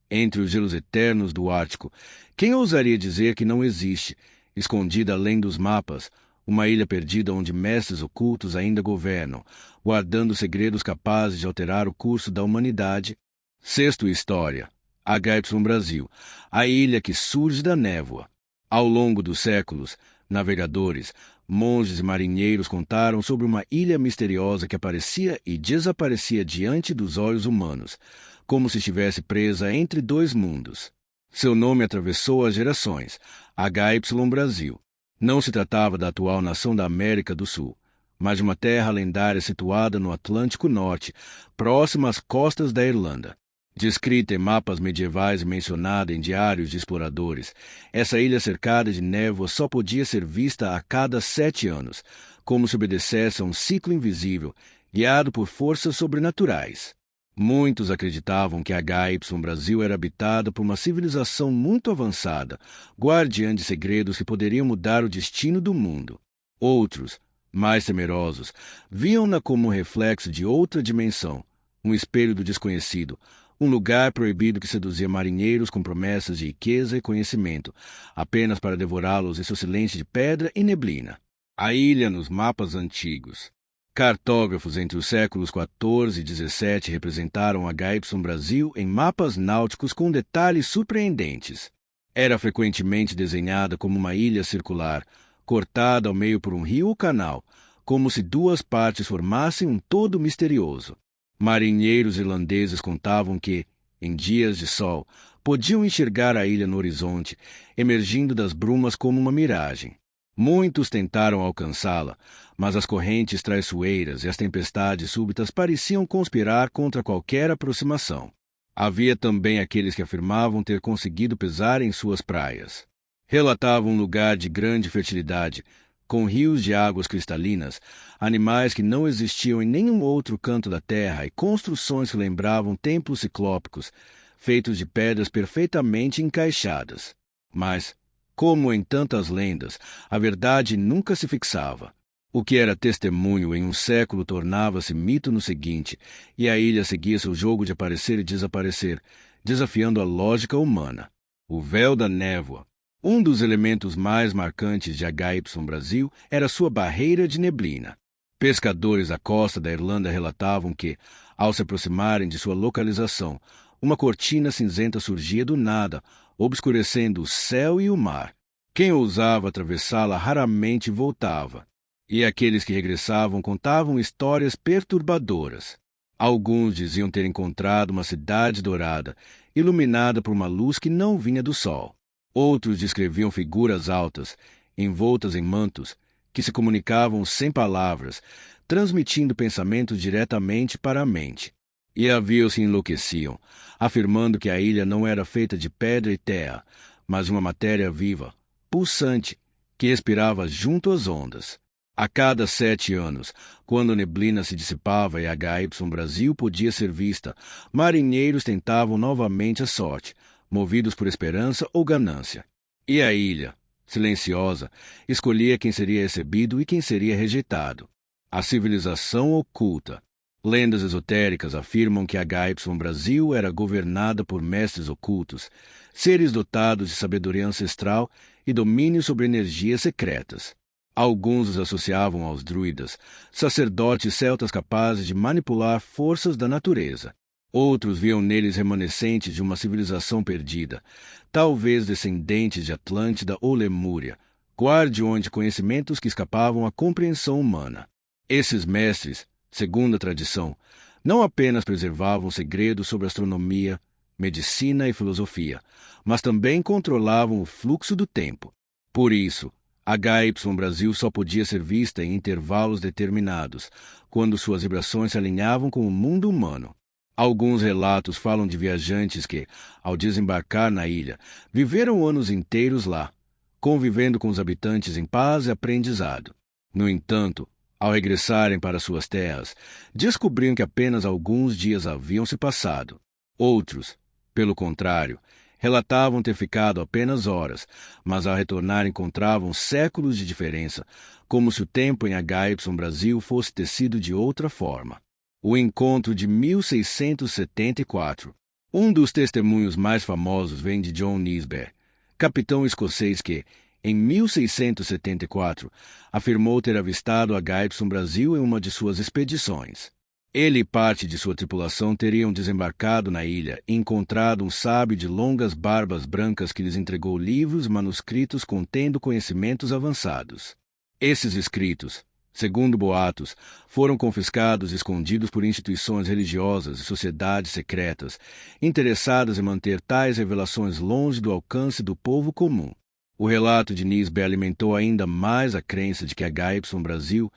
entre os gelos eternos do Ártico, quem ousaria dizer que não existe, escondida além dos mapas, uma ilha perdida onde mestres ocultos ainda governam, guardando segredos capazes de alterar o curso da humanidade? Sexto História. HY Brasil. A ilha que surge da névoa. Ao longo dos séculos, navegadores, monges e marinheiros contaram sobre uma ilha misteriosa que aparecia e desaparecia diante dos olhos humanos, como se estivesse presa entre dois mundos. Seu nome atravessou as gerações, HY Brasil. Não se tratava da atual nação da América do Sul, mas de uma terra lendária situada no Atlântico Norte, próxima às costas da Irlanda. Descrita em mapas medievais e mencionada em diários de exploradores, essa ilha cercada de névoa só podia ser vista a cada 7 anos, como se obedecesse a um ciclo invisível, guiado por forças sobrenaturais. Muitos acreditavam que HY Brasil era habitada por uma civilização muito avançada, guardiã de segredos que poderiam mudar o destino do mundo. Outros, mais temerosos, viam-na como um reflexo de outra dimensão, um espelho do desconhecido, um lugar proibido que seduzia marinheiros com promessas de riqueza e conhecimento, apenas para devorá-los em seu silêncio de pedra e neblina. A ilha nos mapas antigos. Cartógrafos entre os séculos XIV e XVII representaram HY Brasil em mapas náuticos com detalhes surpreendentes. Era frequentemente desenhada como uma ilha circular, cortada ao meio por um rio ou canal, como se duas partes formassem um todo misterioso. Marinheiros irlandeses contavam que, em dias de sol, podiam enxergar a ilha no horizonte, emergindo das brumas como uma miragem. Muitos tentaram alcançá-la, mas as correntes traiçoeiras e as tempestades súbitas pareciam conspirar contra qualquer aproximação. Havia também aqueles que afirmavam ter conseguido pisar em suas praias. Relatavam um lugar de grande fertilidade, com rios de águas cristalinas, animais que não existiam em nenhum outro canto da terra e construções que lembravam templos ciclópicos, feitos de pedras perfeitamente encaixadas. Mas, como em tantas lendas, a verdade nunca se fixava. O que era testemunho em um século tornava-se mito no seguinte, e a ilha seguia seu jogo de aparecer e desaparecer, desafiando a lógica humana. O véu da névoa. Um dos elementos mais marcantes de HY Brasil era sua barreira de neblina. Pescadores à costa da Irlanda relatavam que, ao se aproximarem de sua localização, uma cortina cinzenta surgia do nada, obscurecendo o céu e o mar. Quem ousava atravessá-la raramente voltava, e aqueles que regressavam contavam histórias perturbadoras. Alguns diziam ter encontrado uma cidade dourada, iluminada por uma luz que não vinha do sol. Outros descreviam figuras altas, envoltas em mantos, que se comunicavam sem palavras, transmitindo pensamentos diretamente para a mente. E havia os que enlouqueciam, afirmando que a ilha não era feita de pedra e terra, mas de uma matéria viva, pulsante, que expirava junto às ondas. A cada 7 anos, quando a neblina se dissipava e a HY Brasil podia ser vista, marinheiros tentavam novamente a sorte, movidos por esperança ou ganância. E a ilha, silenciosa, escolhia quem seria recebido e quem seria rejeitado. A civilização oculta. Lendas esotéricas afirmam que a HY Brasil era governada por mestres ocultos, seres dotados de sabedoria ancestral e domínio sobre energias secretas. Alguns os associavam aos druidas, sacerdotes celtas capazes de manipular forças da natureza. Outros viam neles remanescentes de uma civilização perdida, talvez descendentes de Atlântida ou Lemúria, guardiões de conhecimentos que escapavam à compreensão humana. Esses mestres, segundo a tradição, não apenas preservavam segredos sobre astronomia, medicina e filosofia, mas também controlavam o fluxo do tempo. Por isso, a HY Brasil só podia ser vista em intervalos determinados, quando suas vibrações se alinhavam com o mundo humano. Alguns relatos falam de viajantes que, ao desembarcar na ilha, viveram anos inteiros lá, convivendo com os habitantes em paz e aprendizado. No entanto, ao regressarem para suas terras, descobriram que apenas alguns dias haviam se passado. Outros, pelo contrário, relatavam ter ficado apenas horas, mas ao retornar encontravam séculos de diferença, como se o tempo em HY Brasil fosse tecido de outra forma. O encontro de 1674. Um dos testemunhos mais famosos vem de John Nisbet, capitão escocês que, em 1674, afirmou ter avistado a HY Brasil em uma de suas expedições. Ele e parte de sua tripulação teriam desembarcado na ilha e encontrado um sábio de longas barbas brancas que lhes entregou livros e manuscritos contendo conhecimentos avançados. Esses escritos, segundo boatos, foram confiscados e escondidos por instituições religiosas e sociedades secretas, interessadas em manter tais revelações longe do alcance do povo comum. O relato de Nisbet alimentou ainda mais a crença de que a HY Brasil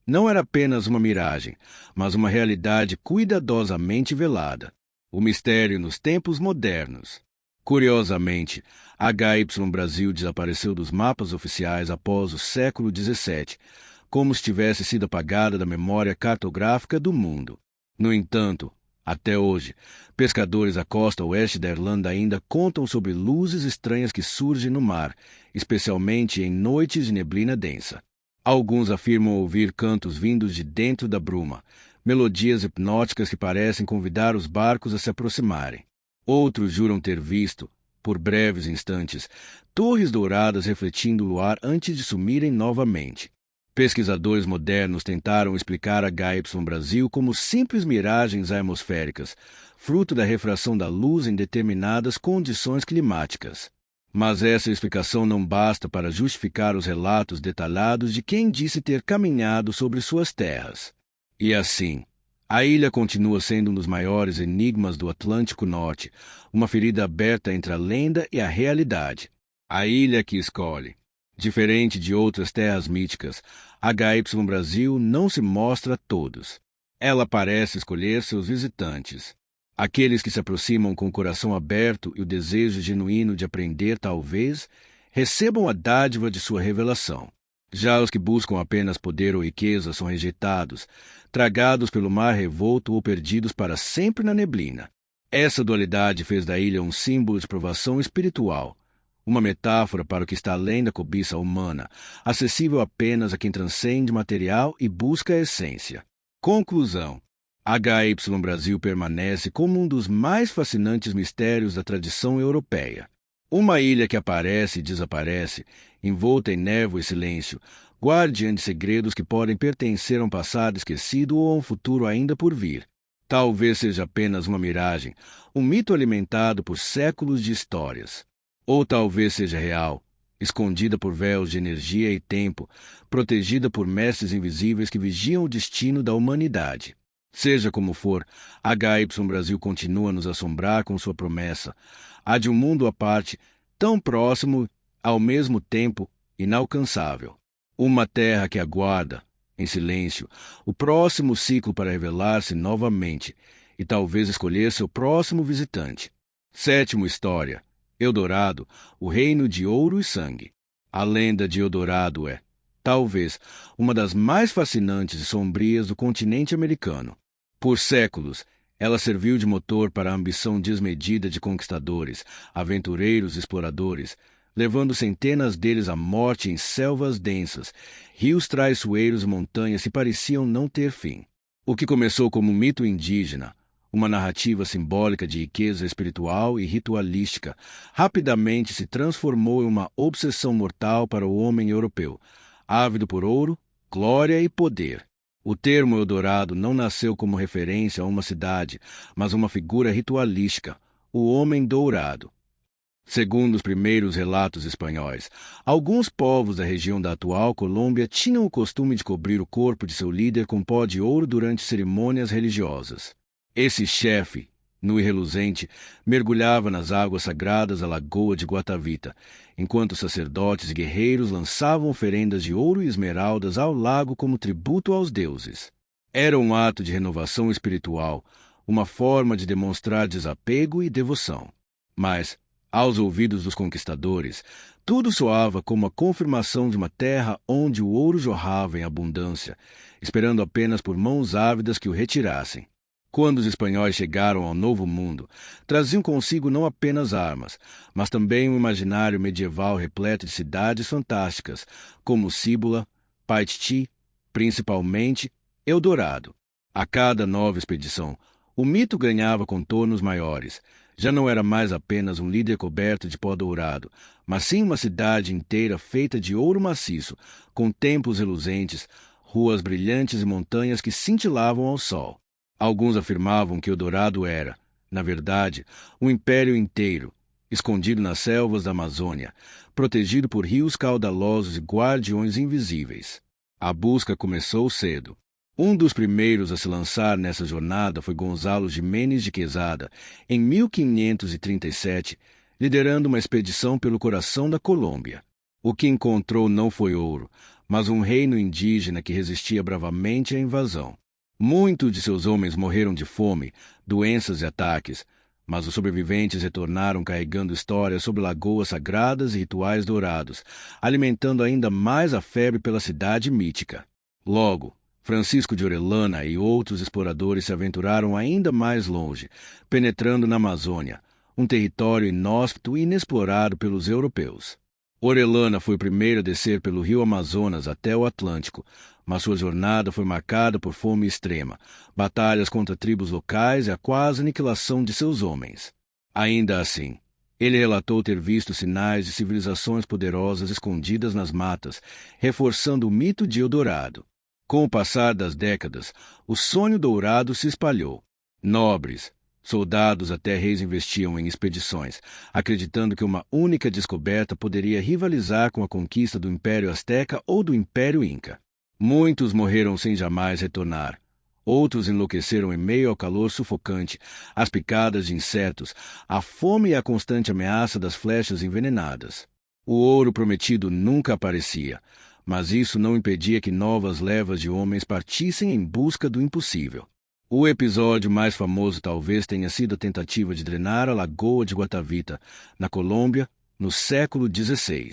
não era apenas uma miragem, mas uma realidade cuidadosamente velada. O mistério nos tempos modernos. Curiosamente, a HY Brasil desapareceu dos mapas oficiais após o século XVII, como se tivesse sido apagada da memória cartográfica do mundo. No entanto, até hoje, pescadores à costa oeste da Irlanda ainda contam sobre luzes estranhas que surgem no mar, especialmente em noites de neblina densa. Alguns afirmam ouvir cantos vindos de dentro da bruma, melodias hipnóticas que parecem convidar os barcos a se aproximarem. Outros juram ter visto, por breves instantes, torres douradas refletindo o luar antes de sumirem novamente. Pesquisadores modernos tentaram explicar a HY Brasil como simples miragens atmosféricas, fruto da refração da luz em determinadas condições climáticas. Mas essa explicação não basta para justificar os relatos detalhados de quem disse ter caminhado sobre suas terras. E assim, a ilha continua sendo um dos maiores enigmas do Atlântico Norte, uma ferida aberta entre a lenda e a realidade. A ilha que escolhe. Diferente de outras terras míticas, a HY Brasil não se mostra a todos. Ela parece escolher seus visitantes. Aqueles que se aproximam com o coração aberto e o desejo genuíno de aprender, talvez, recebam a dádiva de sua revelação. Já os que buscam apenas poder ou riqueza são rejeitados, tragados pelo mar revolto ou perdidos para sempre na neblina. Essa dualidade fez da ilha um símbolo de provação espiritual, uma metáfora para o que está além da cobiça humana, acessível apenas a quem transcende material e busca a essência. Conclusão. A HY Brasil permanece como um dos mais fascinantes mistérios da tradição europeia. Uma ilha que aparece e desaparece, envolta em névoa e silêncio, guardiã de segredos que podem pertencer a um passado esquecido ou a um futuro ainda por vir. Talvez seja apenas uma miragem, um mito alimentado por séculos de histórias. Ou talvez seja real, escondida por véus de energia e tempo, protegida por mestres invisíveis que vigiam o destino da humanidade. Seja como for, a HY Brasil continua a nos assombrar com sua promessa, a de um mundo à parte, tão próximo, ao mesmo tempo inalcançável. Uma terra que aguarda, em silêncio, o próximo ciclo para revelar-se novamente e talvez escolher seu próximo visitante. Sétimo história. Eldorado, o reino de ouro e sangue. A lenda de Eldorado é, talvez, uma das mais fascinantes e sombrias do continente americano. Por séculos, ela serviu de motor para a ambição desmedida de conquistadores, aventureiros e exploradores, levando centenas deles à morte em selvas densas, rios traiçoeiros e montanhas que pareciam não ter fim. O que começou como um mito indígena, uma narrativa simbólica de riqueza espiritual e ritualística, rapidamente se transformou em uma obsessão mortal para o homem europeu, ávido por ouro, glória e poder. O termo Eldorado não nasceu como referência a uma cidade, mas uma figura ritualística, o Homem Dourado. Segundo os primeiros relatos espanhóis, alguns povos da região da atual Colômbia tinham o costume de cobrir o corpo de seu líder com pó de ouro durante cerimônias religiosas. Esse chefe, nu e reluzente, mergulhava nas águas sagradas da lagoa de Guatavita, enquanto sacerdotes e guerreiros lançavam oferendas de ouro e esmeraldas ao lago como tributo aos deuses. Era um ato de renovação espiritual, uma forma de demonstrar desapego e devoção. Mas, aos ouvidos dos conquistadores, tudo soava como a confirmação de uma terra onde o ouro jorrava em abundância, esperando apenas por mãos ávidas que o retirassem. Quando os espanhóis chegaram ao Novo Mundo, traziam consigo não apenas armas, mas também um imaginário medieval repleto de cidades fantásticas, como Cibola, Paititi, principalmente Eldorado. A cada nova expedição, o mito ganhava contornos maiores. Já não era mais apenas um líder coberto de pó dourado, mas sim uma cidade inteira feita de ouro maciço, com templos reluzentes, ruas brilhantes e montanhas que cintilavam ao sol. Alguns afirmavam que Eldorado era, na verdade, um império inteiro, escondido nas selvas da Amazônia, protegido por rios caudalosos e guardiões invisíveis. A busca começou cedo. Um dos primeiros a se lançar nessa jornada foi Gonzalo Jiménez de Quesada, em 1537, liderando uma expedição pelo coração da Colômbia. O que encontrou não foi ouro, mas um reino indígena que resistia bravamente à invasão. Muitos de seus homens morreram de fome, doenças e ataques, mas os sobreviventes retornaram carregando histórias sobre lagoas sagradas e rituais dourados, alimentando ainda mais a febre pela cidade mítica. Logo, Francisco de Orellana e outros exploradores se aventuraram ainda mais longe, penetrando na Amazônia, um território inóspito e inexplorado pelos europeus. Orellana foi o primeiro a descer pelo rio Amazonas até o Atlântico, mas sua jornada foi marcada por fome extrema, batalhas contra tribos locais e a quase aniquilação de seus homens. Ainda assim, ele relatou ter visto sinais de civilizações poderosas escondidas nas matas, reforçando o mito de Eldorado. Com o passar das décadas, o sonho dourado se espalhou. Nobres, soldados até reis investiam em expedições, acreditando que uma única descoberta poderia rivalizar com a conquista do Império Azteca ou do Império Inca. Muitos morreram sem jamais retornar. Outros enlouqueceram em meio ao calor sufocante, às picadas de insetos, à fome e à constante ameaça das flechas envenenadas. O ouro prometido nunca aparecia, mas isso não impedia que novas levas de homens partissem em busca do impossível. O episódio mais famoso talvez tenha sido a tentativa de drenar a Lagoa de Guatavita, na Colômbia, no século XVI.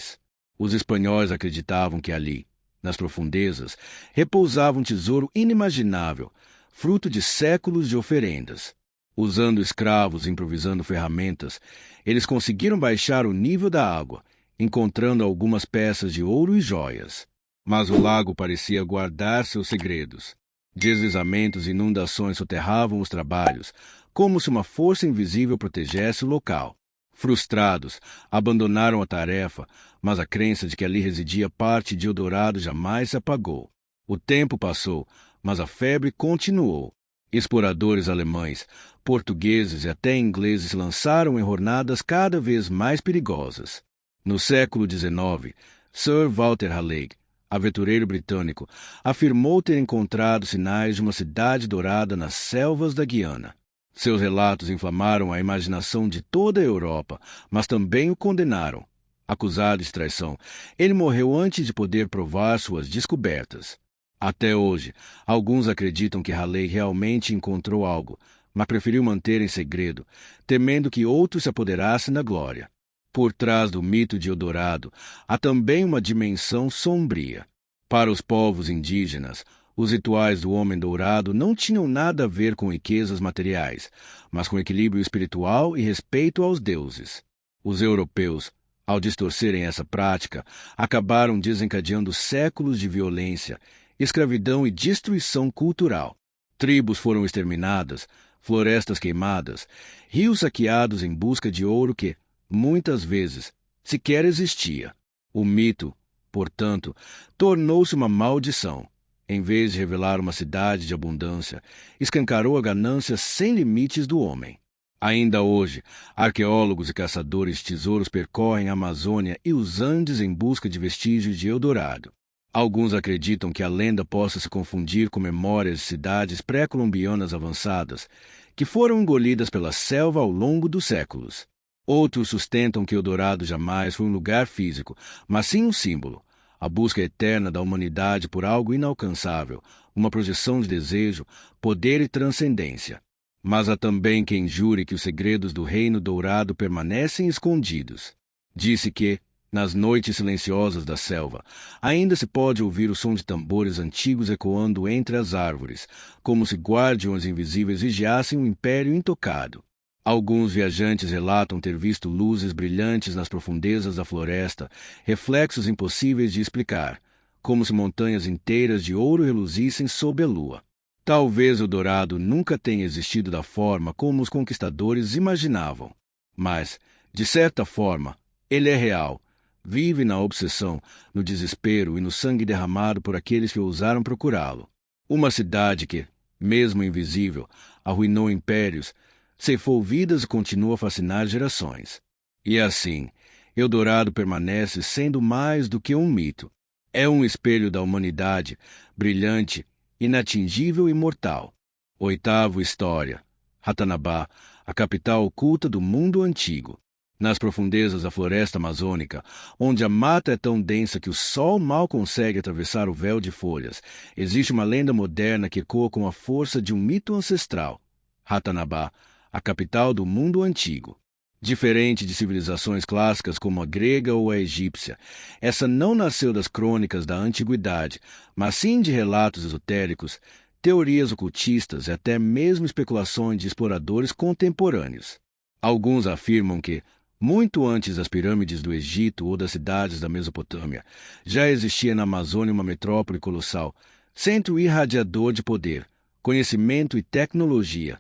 Os espanhóis acreditavam que ali, nas profundezas, repousava um tesouro inimaginável, fruto de séculos de oferendas. Usando escravos e improvisando ferramentas, eles conseguiram baixar o nível da água, encontrando algumas peças de ouro e joias. Mas o lago parecia guardar seus segredos. Deslizamentos e inundações soterravam os trabalhos, como se uma força invisível protegesse o local. Frustrados, abandonaram a tarefa, mas a crença de que ali residia parte de Eldorado jamais se apagou. O tempo passou, mas a febre continuou. Exploradores alemães, portugueses e até ingleses se lançaram em jornadas cada vez mais perigosas. No século XIX, Sir Walter Raleigh, aventureiro britânico, afirmou ter encontrado sinais de uma cidade dourada nas selvas da Guiana. Seus relatos inflamaram a imaginação de toda a Europa, mas também o condenaram. Acusado de traição, ele morreu antes de poder provar suas descobertas. Até hoje, alguns acreditam que Halley realmente encontrou algo, mas preferiu manter em segredo, temendo que outros se apoderassem da glória. Por trás do mito de Eldorado, há também uma dimensão sombria. Para os povos indígenas, os rituais do homem dourado não tinham nada a ver com riquezas materiais, mas com equilíbrio espiritual e respeito aos deuses. Os europeus, ao distorcerem essa prática, acabaram desencadeando séculos de violência, escravidão e destruição cultural. Tribos foram exterminadas, florestas queimadas, rios saqueados em busca de ouro que, muitas vezes, sequer existia. O mito, portanto, tornou-se uma maldição. Em vez de revelar uma cidade de abundância, escancarou a ganância sem limites do homem. Ainda hoje, arqueólogos e caçadores de tesouros percorrem a Amazônia e os Andes em busca de vestígios de Eldorado. Alguns acreditam que a lenda possa se confundir com memórias de cidades pré-colombianas avançadas, que foram engolidas pela selva ao longo dos séculos. Outros sustentam que Eldorado jamais foi um lugar físico, mas sim um símbolo, a busca eterna da humanidade por algo inalcançável, uma projeção de desejo, poder e transcendência. Mas há também quem jure que os segredos do Reino Dourado permanecem escondidos. Disse que, nas noites silenciosas da selva, ainda se pode ouvir o som de tambores antigos ecoando entre as árvores, como se guardiões invisíveis vigiassem um império intocado. Alguns viajantes relatam ter visto luzes brilhantes nas profundezas da floresta, reflexos impossíveis de explicar, como se montanhas inteiras de ouro reluzissem sob a lua. Talvez o Dourado nunca tenha existido da forma como os conquistadores imaginavam. Mas, de certa forma, ele é real, vive na obsessão, no desespero e no sangue derramado por aqueles que ousaram procurá-lo. Uma cidade que, mesmo invisível, arruinou impérios, ceifou vidas e continua a fascinar gerações. E assim, Eldorado permanece sendo mais do que um mito. É um espelho da humanidade, brilhante, inatingível e imortal. Oitavo História. Ratanabá, a capital oculta do mundo antigo. Nas profundezas da floresta amazônica, onde a mata é tão densa que o sol mal consegue atravessar o véu de folhas, existe uma lenda moderna que ecoa com a força de um mito ancestral. Ratanabá, a capital do mundo antigo. Diferente de civilizações clássicas como a grega ou a egípcia, essa não nasceu das crônicas da antiguidade, mas sim de relatos esotéricos, teorias ocultistas e até mesmo especulações de exploradores contemporâneos. Alguns afirmam que, muito antes das pirâmides do Egito ou das cidades da Mesopotâmia, já existia na Amazônia uma metrópole colossal, centro irradiador de poder, conhecimento e tecnologia,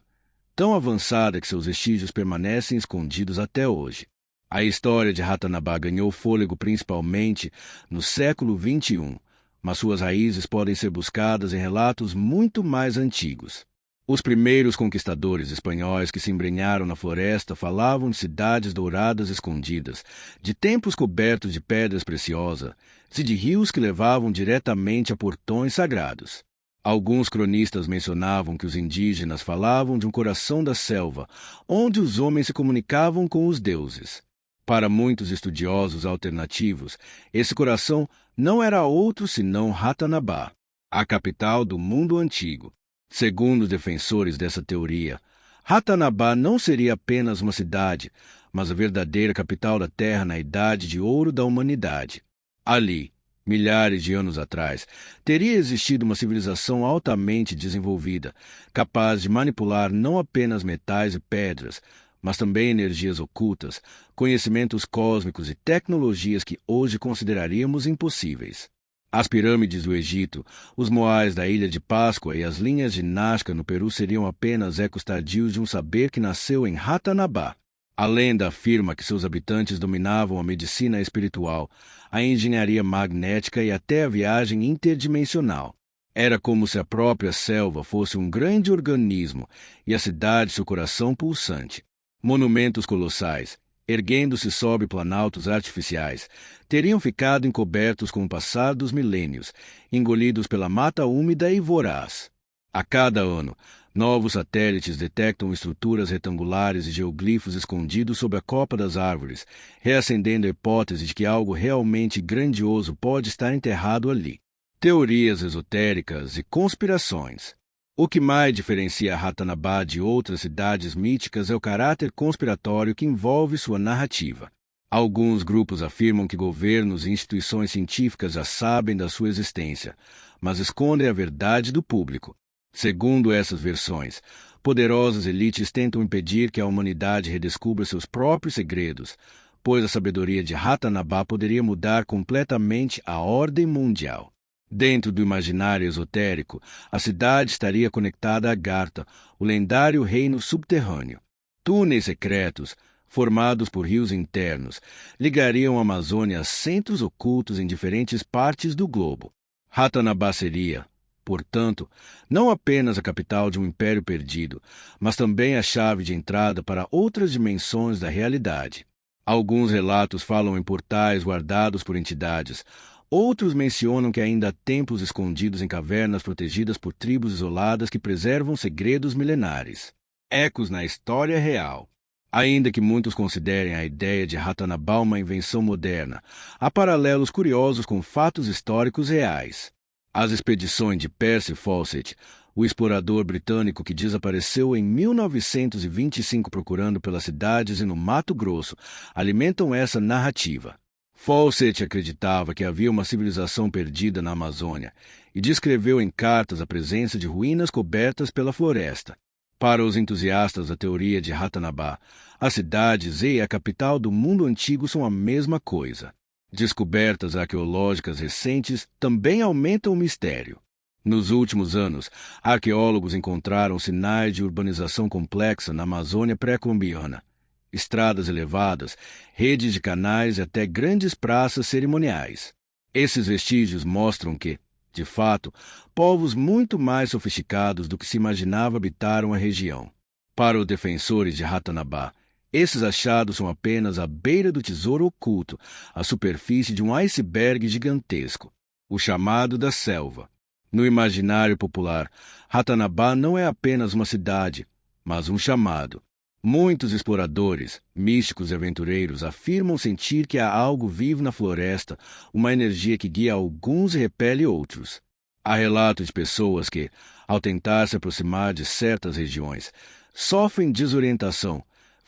tão avançada que seus vestígios permanecem escondidos até hoje. A história de Ratanabá ganhou fôlego principalmente no século XXI, mas suas raízes podem ser buscadas em relatos muito mais antigos. Os primeiros conquistadores espanhóis que se embrenharam na floresta falavam de cidades douradas escondidas, de templos cobertos de pedras preciosas e de rios que levavam diretamente a portões sagrados. Alguns cronistas mencionavam que os indígenas falavam de um coração da selva, onde os homens se comunicavam com os deuses. Para muitos estudiosos alternativos, esse coração não era outro senão Ratanabá, a capital do mundo antigo. Segundo os defensores dessa teoria, Ratanabá não seria apenas uma cidade, mas a verdadeira capital da Terra na Idade de Ouro da humanidade. Ali, milhares de anos atrás, teria existido uma civilização altamente desenvolvida, capaz de manipular não apenas metais e pedras, mas também energias ocultas, conhecimentos cósmicos e tecnologias que hoje consideraríamos impossíveis. As pirâmides do Egito, os moais da Ilha de Páscoa e as linhas de Nazca no Peru seriam apenas ecos tardios de um saber que nasceu em Ratanabá. A lenda afirma que seus habitantes dominavam a medicina espiritual, a engenharia magnética e até a viagem interdimensional. Era como se a própria selva fosse um grande organismo e a cidade seu coração pulsante. Monumentos colossais, erguendo-se sob planaltos artificiais, teriam ficado encobertos com o passar dos milênios, engolidos pela mata úmida e voraz. A cada ano, Novos satélites detectam estruturas retangulares e geoglifos escondidos sob a copa das árvores, reacendendo a hipótese de que algo realmente grandioso pode estar enterrado ali. Teorias esotéricas e conspirações. O que mais diferencia Ratanabá de outras cidades míticas é o caráter conspiratório que envolve sua narrativa. Alguns grupos afirmam que governos e instituições científicas já sabem da sua existência, mas escondem a verdade do público. Segundo essas versões, poderosas elites tentam impedir que a humanidade redescubra seus próprios segredos, pois a sabedoria de Ratanabá poderia mudar completamente a ordem mundial. Dentro do imaginário esotérico, a cidade estaria conectada a Gartha, o lendário reino subterrâneo. Túneis secretos, formados por rios internos, ligariam a Amazônia a centros ocultos em diferentes partes do globo. Ratanabá seria, portanto, não apenas a capital de um império perdido, mas também a chave de entrada para outras dimensões da realidade. Alguns relatos falam em portais guardados por entidades. Outros mencionam que ainda há templos escondidos em cavernas protegidas por tribos isoladas que preservam segredos milenares. Ecos na história real. Ainda que muitos considerem a ideia de Ratanabá uma invenção moderna, há paralelos curiosos com fatos históricos reais. As expedições de Percy Fawcett, o explorador britânico que desapareceu em 1925 procurando pelas cidades e no Mato Grosso, alimentam essa narrativa. Fawcett acreditava que havia uma civilização perdida na Amazônia e descreveu em cartas a presença de ruínas cobertas pela floresta. Para os entusiastas da teoria de Ratanabá, as cidades e a capital do mundo antigo são a mesma coisa. Descobertas arqueológicas recentes também aumentam o mistério. Nos últimos anos, arqueólogos encontraram sinais de urbanização complexa na Amazônia pré-colombiana. Estradas elevadas, redes de canais e até grandes praças cerimoniais. Esses vestígios mostram que, de fato, povos muito mais sofisticados do que se imaginava habitaram a região. Para os defensores de Ratanabá, esses achados são apenas a beira do tesouro oculto, a superfície de um iceberg gigantesco, o chamado da selva. No imaginário popular, Ratanabá não é apenas uma cidade, mas um chamado. Muitos exploradores, místicos e aventureiros afirmam sentir que há algo vivo na floresta, uma energia que guia alguns e repele outros. Há relatos de pessoas que, ao tentar se aproximar de certas regiões, sofrem desorientação,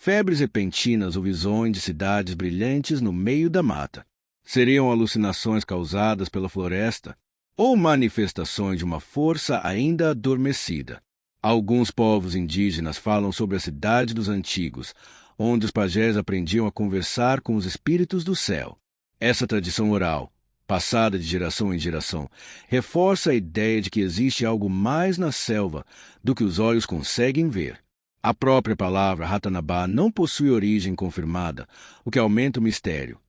febres repentinas ou visões de cidades brilhantes no meio da mata. Seriam alucinações causadas pela floresta ou manifestações de uma força ainda adormecida. Alguns povos indígenas falam sobre a cidade dos antigos, onde os pajés aprendiam a conversar com os espíritos do céu. Essa tradição oral, passada de geração em geração, reforça a ideia de que existe algo mais na selva do que os olhos conseguem ver. A própria palavra Ratanabá não possui origem confirmada, o que aumenta o mistério.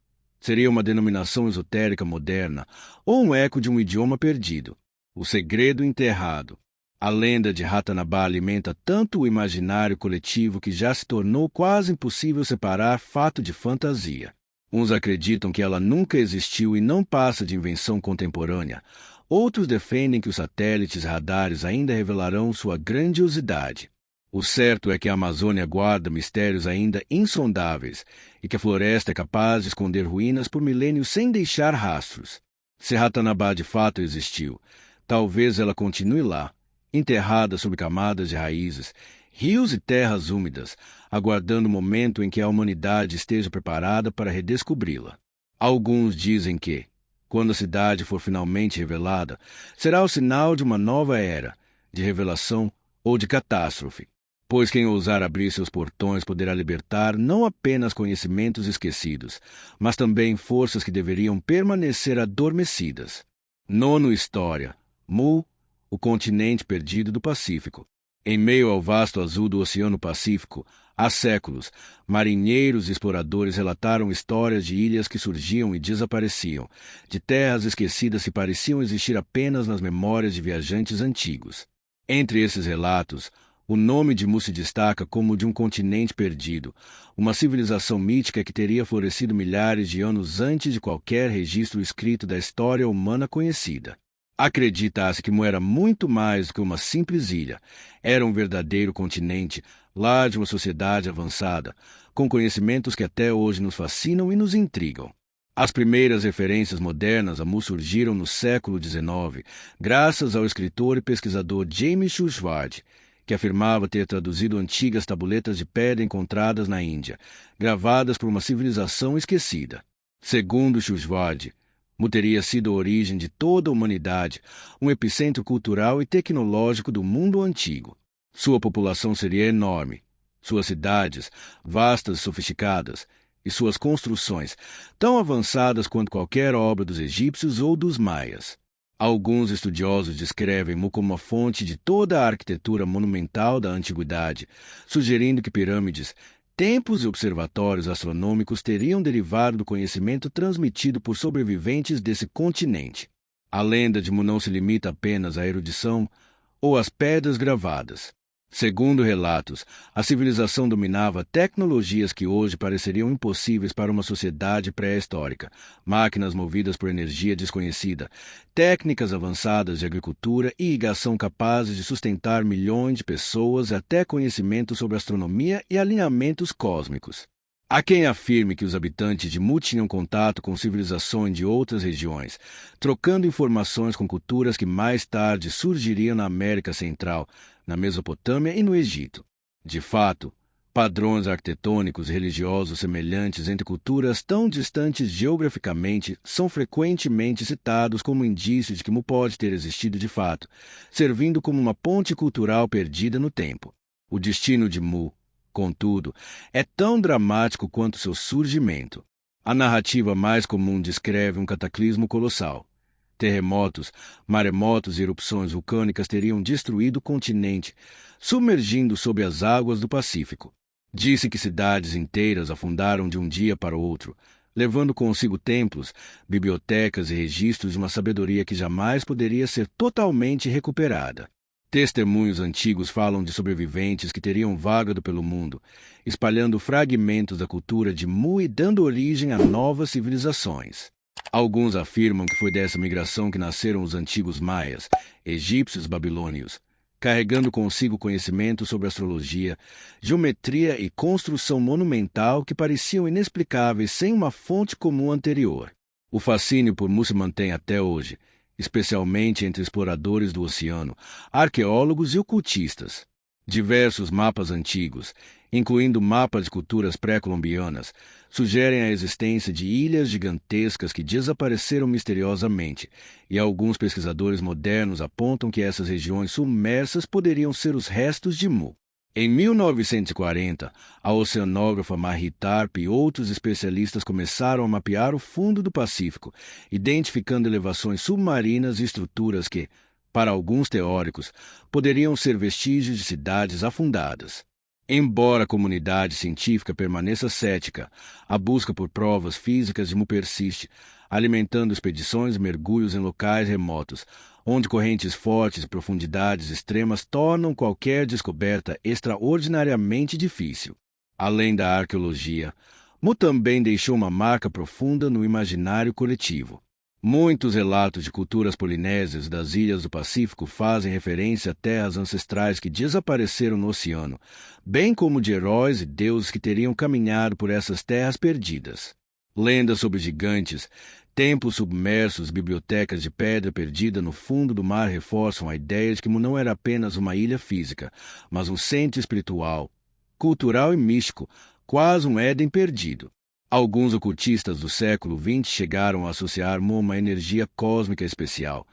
Seria uma denominação esotérica moderna ou um eco de um idioma perdido. O segredo enterrado. A lenda de Ratanabá alimenta tanto o imaginário coletivo que já se tornou quase impossível separar fato de fantasia. Uns acreditam que ela nunca existiu e não passa de invenção contemporânea. Outros defendem que os satélites e radares ainda revelarão sua grandiosidade. O certo é que a Amazônia guarda mistérios ainda insondáveis e que a floresta é capaz de esconder ruínas por milênios sem deixar rastros. Se Ratanabá de fato existiu, talvez ela continue lá, enterrada sob camadas de raízes, rios e terras úmidas, aguardando o momento em que a humanidade esteja preparada para redescobri-la. Alguns dizem que, quando a cidade for finalmente revelada, será o sinal de uma nova era, de revelação ou de catástrofe, pois quem ousar abrir seus portões poderá libertar não apenas conhecimentos esquecidos, mas também forças que deveriam permanecer adormecidas. Nono História, Mu, o continente perdido do Pacífico. Em meio ao vasto azul do Oceano Pacífico, há séculos, marinheiros e exploradores relataram histórias de ilhas que surgiam e desapareciam, de terras esquecidas que pareciam existir apenas nas memórias de viajantes antigos. Entre esses relatos, o nome de Mu se destaca como o de um continente perdido, uma civilização mítica que teria florescido milhares de anos antes de qualquer registro escrito da história humana conhecida. Acredita-se que Mu era muito mais do que uma simples ilha. Era um verdadeiro continente, lá de uma sociedade avançada, com conhecimentos que até hoje nos fascinam e nos intrigam. As primeiras referências modernas a Mu surgiram no século XIX, graças ao escritor e pesquisador James Schwartz, que afirmava ter traduzido antigas tabuletas de pedra encontradas na Índia, gravadas por uma civilização esquecida. Segundo Schwartz, Mu teria sido a origem de toda a humanidade, um epicentro cultural e tecnológico do mundo antigo. Sua população seria enorme, suas cidades, vastas e sofisticadas, e suas construções, tão avançadas quanto qualquer obra dos egípcios ou dos maias. Alguns estudiosos descrevem Mu como uma fonte de toda a arquitetura monumental da antiguidade, sugerindo que pirâmides, templos e observatórios astronômicos teriam derivado do conhecimento transmitido por sobreviventes desse continente. A lenda de Mu não se limita apenas à erudição ou às pedras gravadas. Segundo relatos, a civilização dominava tecnologias que hoje pareceriam impossíveis para uma sociedade pré-histórica, máquinas movidas por energia desconhecida, técnicas avançadas de agricultura e irrigação capazes de sustentar milhões de pessoas e até conhecimento sobre astronomia e alinhamentos cósmicos. Há quem afirme que os habitantes de Mu tinham contato com civilizações de outras regiões, trocando informações com culturas que mais tarde surgiriam na América Central, na Mesopotâmia e no Egito. De fato, padrões arquitetônicos e religiosos semelhantes entre culturas tão distantes geograficamente são frequentemente citados como indício de que Mu pode ter existido de fato, servindo como uma ponte cultural perdida no tempo. O destino de Mu, contudo, é tão dramático quanto seu surgimento. A narrativa mais comum descreve um cataclismo colossal. Terremotos, maremotos e erupções vulcânicas teriam destruído o continente, submergindo sob as águas do Pacífico. Disse que cidades inteiras afundaram de um dia para o outro, levando consigo templos, bibliotecas e registros de uma sabedoria que jamais poderia ser totalmente recuperada. Testemunhos antigos falam de sobreviventes que teriam vagado pelo mundo, espalhando fragmentos da cultura de Mu e dando origem a novas civilizações. Alguns afirmam que foi dessa migração que nasceram os antigos maias, egípcios e babilônios, carregando consigo conhecimento sobre astrologia, geometria e construção monumental que pareciam inexplicáveis sem uma fonte comum anterior. O fascínio por Mu se mantém até hoje, especialmente entre exploradores do oceano, arqueólogos e ocultistas. Diversos mapas antigos, incluindo mapas de culturas pré-colombianas, sugerem a existência de ilhas gigantescas que desapareceram misteriosamente, e alguns pesquisadores modernos apontam que essas regiões submersas poderiam ser os restos de Mu. Em 1940, a oceanógrafa Marie Tarp e outros especialistas começaram a mapear o fundo do Pacífico, identificando elevações submarinas e estruturas que, para alguns teóricos, poderiam ser vestígios de cidades afundadas. Embora a comunidade científica permaneça cética, a busca por provas físicas de Mu persiste, alimentando expedições e mergulhos em locais remotos, onde correntes fortes e profundidades extremas tornam qualquer descoberta extraordinariamente difícil. Além da arqueologia, Mu também deixou uma marca profunda no imaginário coletivo. Muitos relatos de culturas polinésias das ilhas do Pacífico fazem referência a terras ancestrais que desapareceram no oceano, bem como de heróis e deuses que teriam caminhado por essas terras perdidas. Lendas sobre gigantes, templos submersos, bibliotecas de pedra perdida no fundo do mar reforçam a ideia de que Mu não era apenas uma ilha física, mas um centro espiritual, cultural e místico, quase um Éden perdido. Alguns ocultistas do século XX chegaram a associar Mu a uma energia cósmica especial,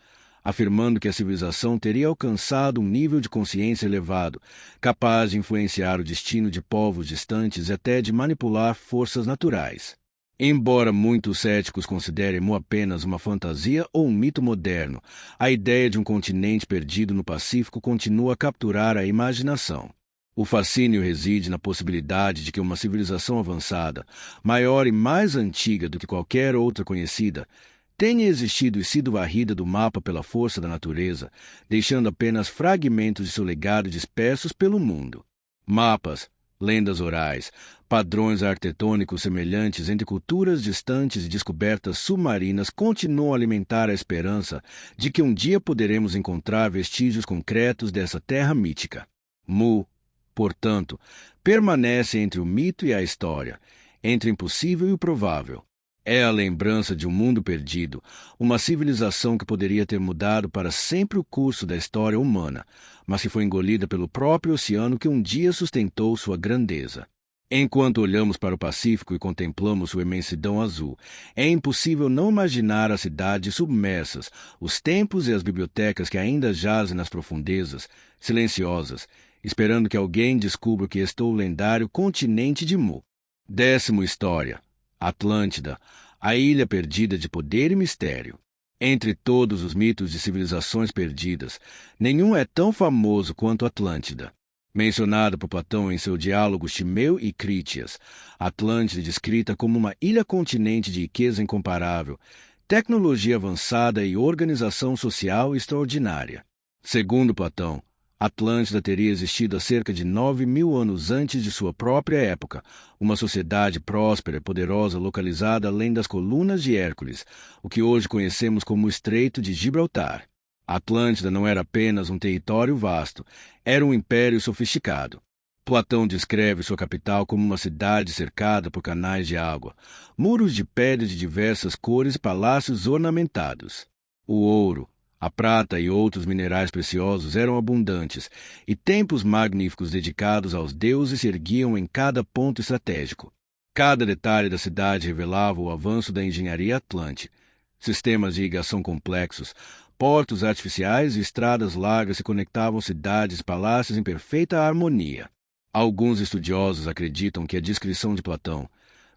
afirmando que a civilização teria alcançado um nível de consciência elevado, capaz de influenciar o destino de povos distantes e até de manipular forças naturais. Embora muitos céticos considerem Mu apenas uma fantasia ou um mito moderno, a ideia de um continente perdido no Pacífico continua a capturar a imaginação. O fascínio reside na possibilidade de que uma civilização avançada, maior e mais antiga do que qualquer outra conhecida, tenha existido e sido varrida do mapa pela força da natureza, deixando apenas fragmentos de seu legado dispersos pelo mundo. Mapas, Lendas orais, padrões arquitetônicos semelhantes entre culturas distantes e descobertas submarinas continuam a alimentar a esperança de que um dia poderemos encontrar vestígios concretos dessa terra mítica. Mu, portanto, permanece entre o mito e a história, entre o impossível e o provável. É a lembrança de um mundo perdido, uma civilização que poderia ter mudado para sempre o curso da história humana, mas que foi engolida pelo próprio oceano que um dia sustentou sua grandeza. Enquanto olhamos para o Pacífico e contemplamos sua imensidão azul, é impossível não imaginar as cidades submersas, os templos e as bibliotecas que ainda jazem nas profundezas, silenciosas, esperando que alguém descubra o que restou o lendário continente de Mu. 10ª história. Atlântida, a ilha perdida de poder e mistério. Entre todos os mitos de civilizações perdidas, nenhum é tão famoso quanto Atlântida. Mencionada por Platão em seu diálogo Timeu e Crítias, Atlântida é descrita como uma ilha-continente de riqueza incomparável, tecnologia avançada e organização social extraordinária. Segundo Platão, Atlântida teria existido há cerca de 9.000 anos antes de sua própria época, uma sociedade próspera e poderosa localizada além das colunas de Hércules, o que hoje conhecemos como o Estreito de Gibraltar. Atlântida não era apenas um território vasto, era um império sofisticado. Platão descreve sua capital como uma cidade cercada por canais de água, muros de pedra de diversas cores e palácios ornamentados. O ouro, a prata e outros minerais preciosos eram abundantes, e templos magníficos dedicados aos deuses se erguiam em cada ponto estratégico. Cada detalhe da cidade revelava o avanço da engenharia atlante. Sistemas de irrigação complexos, portos artificiais e estradas largas se conectavam cidades e palácios em perfeita harmonia. Alguns estudiosos acreditam que a descrição de Platão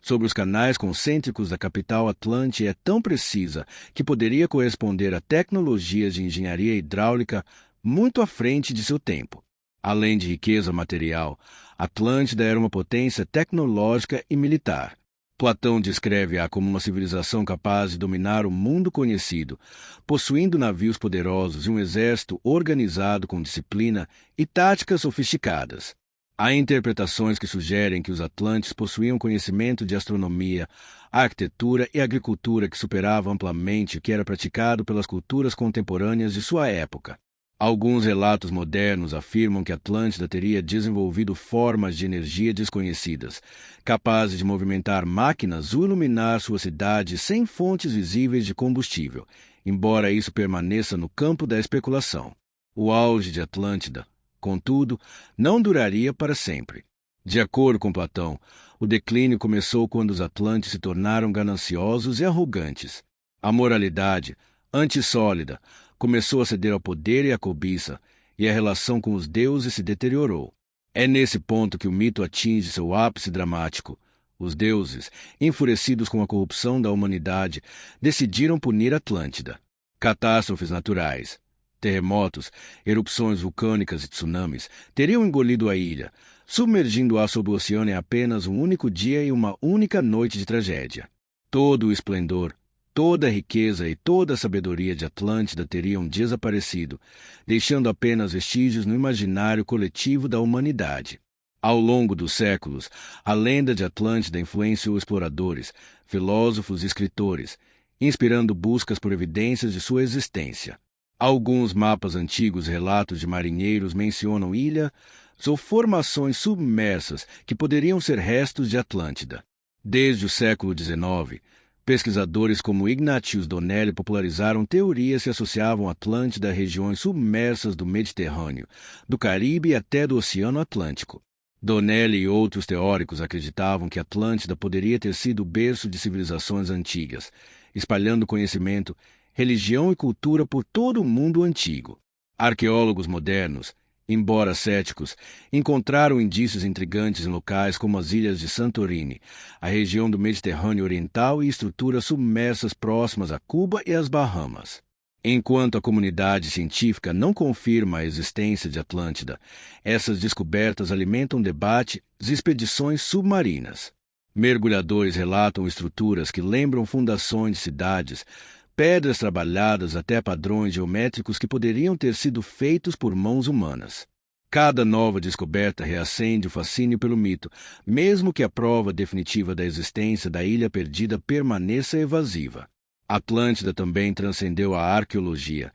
sobre os canais concêntricos da capital atlante é tão precisa que poderia corresponder a tecnologias de engenharia hidráulica muito à frente de seu tempo. Além de riqueza material, Atlântida era uma potência tecnológica e militar. Platão descreve-a como uma civilização capaz de dominar o mundo conhecido, possuindo navios poderosos e um exército organizado com disciplina e táticas sofisticadas. Há interpretações que sugerem que os atlantes possuíam conhecimento de astronomia, arquitetura e agricultura que superava amplamente o que era praticado pelas culturas contemporâneas de sua época. Alguns relatos modernos afirmam que Atlântida teria desenvolvido formas de energia desconhecidas, capazes de movimentar máquinas ou iluminar sua cidade sem fontes visíveis de combustível, embora isso permaneça no campo da especulação. O auge de Atlântida, contudo, não duraria para sempre. De acordo com Platão, o declínio começou quando os atlantes se tornaram gananciosos e arrogantes. A moralidade, antissólida, começou a ceder ao poder e à cobiça, e a relação com os deuses se deteriorou. É nesse ponto que o mito atinge seu ápice dramático. Os deuses, enfurecidos com a corrupção da humanidade, decidiram punir Atlântida. Catástrofes naturais, terremotos, erupções vulcânicas e tsunamis teriam engolido a ilha, submergindo-a sob o oceano em apenas um único dia e uma única noite de tragédia. Todo o esplendor, toda a riqueza e toda a sabedoria de Atlântida teriam desaparecido, deixando apenas vestígios no imaginário coletivo da humanidade. Ao longo dos séculos, a lenda de Atlântida influenciou exploradores, filósofos e escritores, inspirando buscas por evidências de sua existência. Alguns mapas antigos e relatos de marinheiros mencionam ilhas ou formações submersas que poderiam ser restos de Atlântida. Desde o século XIX, pesquisadores como Ignatius Donnelly popularizaram teorias que associavam Atlântida a regiões submersas do Mediterrâneo, do Caribe e até do Oceano Atlântico. Donnelly e outros teóricos acreditavam que Atlântida poderia ter sido o berço de civilizações antigas, espalhando conhecimento, religião e cultura por todo o mundo antigo. Arqueólogos modernos, embora céticos, encontraram indícios intrigantes em locais como as ilhas de Santorini, a região do Mediterrâneo Oriental e estruturas submersas próximas a Cuba e as Bahamas. Enquanto a comunidade científica não confirma a existência de Atlântida, essas descobertas alimentam debate e expedições submarinas. Mergulhadores relatam estruturas que lembram fundações de cidades, pedras trabalhadas até padrões geométricos que poderiam ter sido feitos por mãos humanas. Cada nova descoberta reacende o fascínio pelo mito, mesmo que a prova definitiva da existência da ilha perdida permaneça evasiva. Atlântida também transcendeu a arqueologia,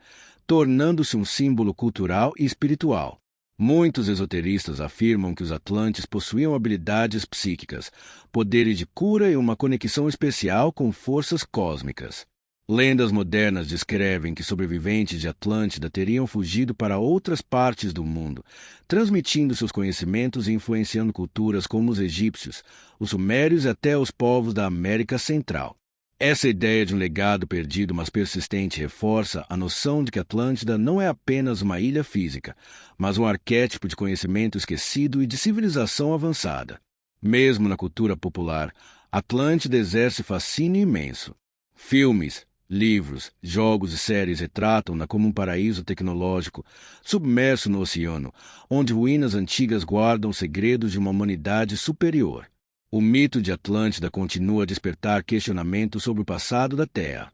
tornando-se um símbolo cultural e espiritual. Muitos esoteristas afirmam que os Atlantes possuíam habilidades psíquicas, poderes de cura e uma conexão especial com forças cósmicas. Lendas modernas descrevem que sobreviventes de Atlântida teriam fugido para outras partes do mundo, transmitindo seus conhecimentos e influenciando culturas como os egípcios, os sumérios e até os povos da América Central. Essa ideia de um legado perdido, mas persistente, reforça a noção de que Atlântida não é apenas uma ilha física, mas um arquétipo de conhecimento esquecido e de civilização avançada. Mesmo na cultura popular, Atlântida exerce fascínio imenso. Filmes, livros, jogos e séries retratam-na como um paraíso tecnológico, submerso no oceano, onde ruínas antigas guardam segredos de uma humanidade superior. O mito de Atlântida continua a despertar questionamentos sobre o passado da Terra.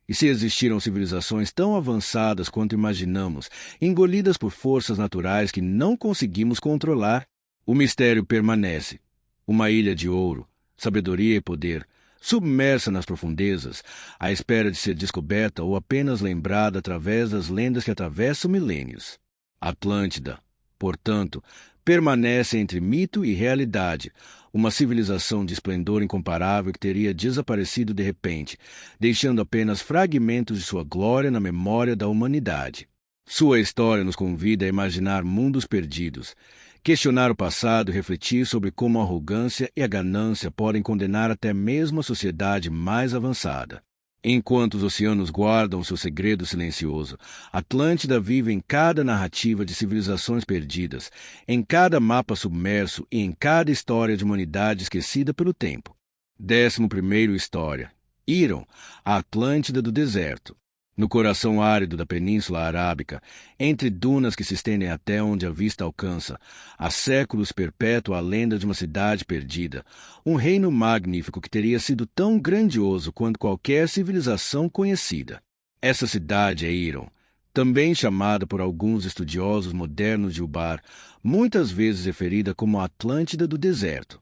E se existiram civilizações tão avançadas quanto imaginamos, engolidas por forças naturais que não conseguimos controlar, o mistério permanece. Uma ilha de ouro, sabedoria e poder, submersa nas profundezas, à espera de ser descoberta ou apenas lembrada através das lendas que atravessam milênios. Atlântida, portanto, permanece entre mito e realidade, uma civilização de esplendor incomparável que teria desaparecido de repente, deixando apenas fragmentos de sua glória na memória da humanidade. Sua história nos convida a imaginar mundos perdidos, questionar o passado e refletir sobre como a arrogância e a ganância podem condenar até mesmo a sociedade mais avançada. Enquanto os oceanos guardam seu segredo silencioso, Atlântida vive em cada narrativa de civilizações perdidas, em cada mapa submerso e em cada história de humanidade esquecida pelo tempo. 11ª História. Híron, a Atlântida do deserto. No coração árido da Península Arábica, entre dunas que se estendem até onde a vista alcança, há séculos perpétua a lenda de uma cidade perdida, um reino magnífico que teria sido tão grandioso quanto qualquer civilização conhecida. Essa cidade é Híron, também chamada por alguns estudiosos modernos de Ubar, muitas vezes referida como a Atlântida do deserto.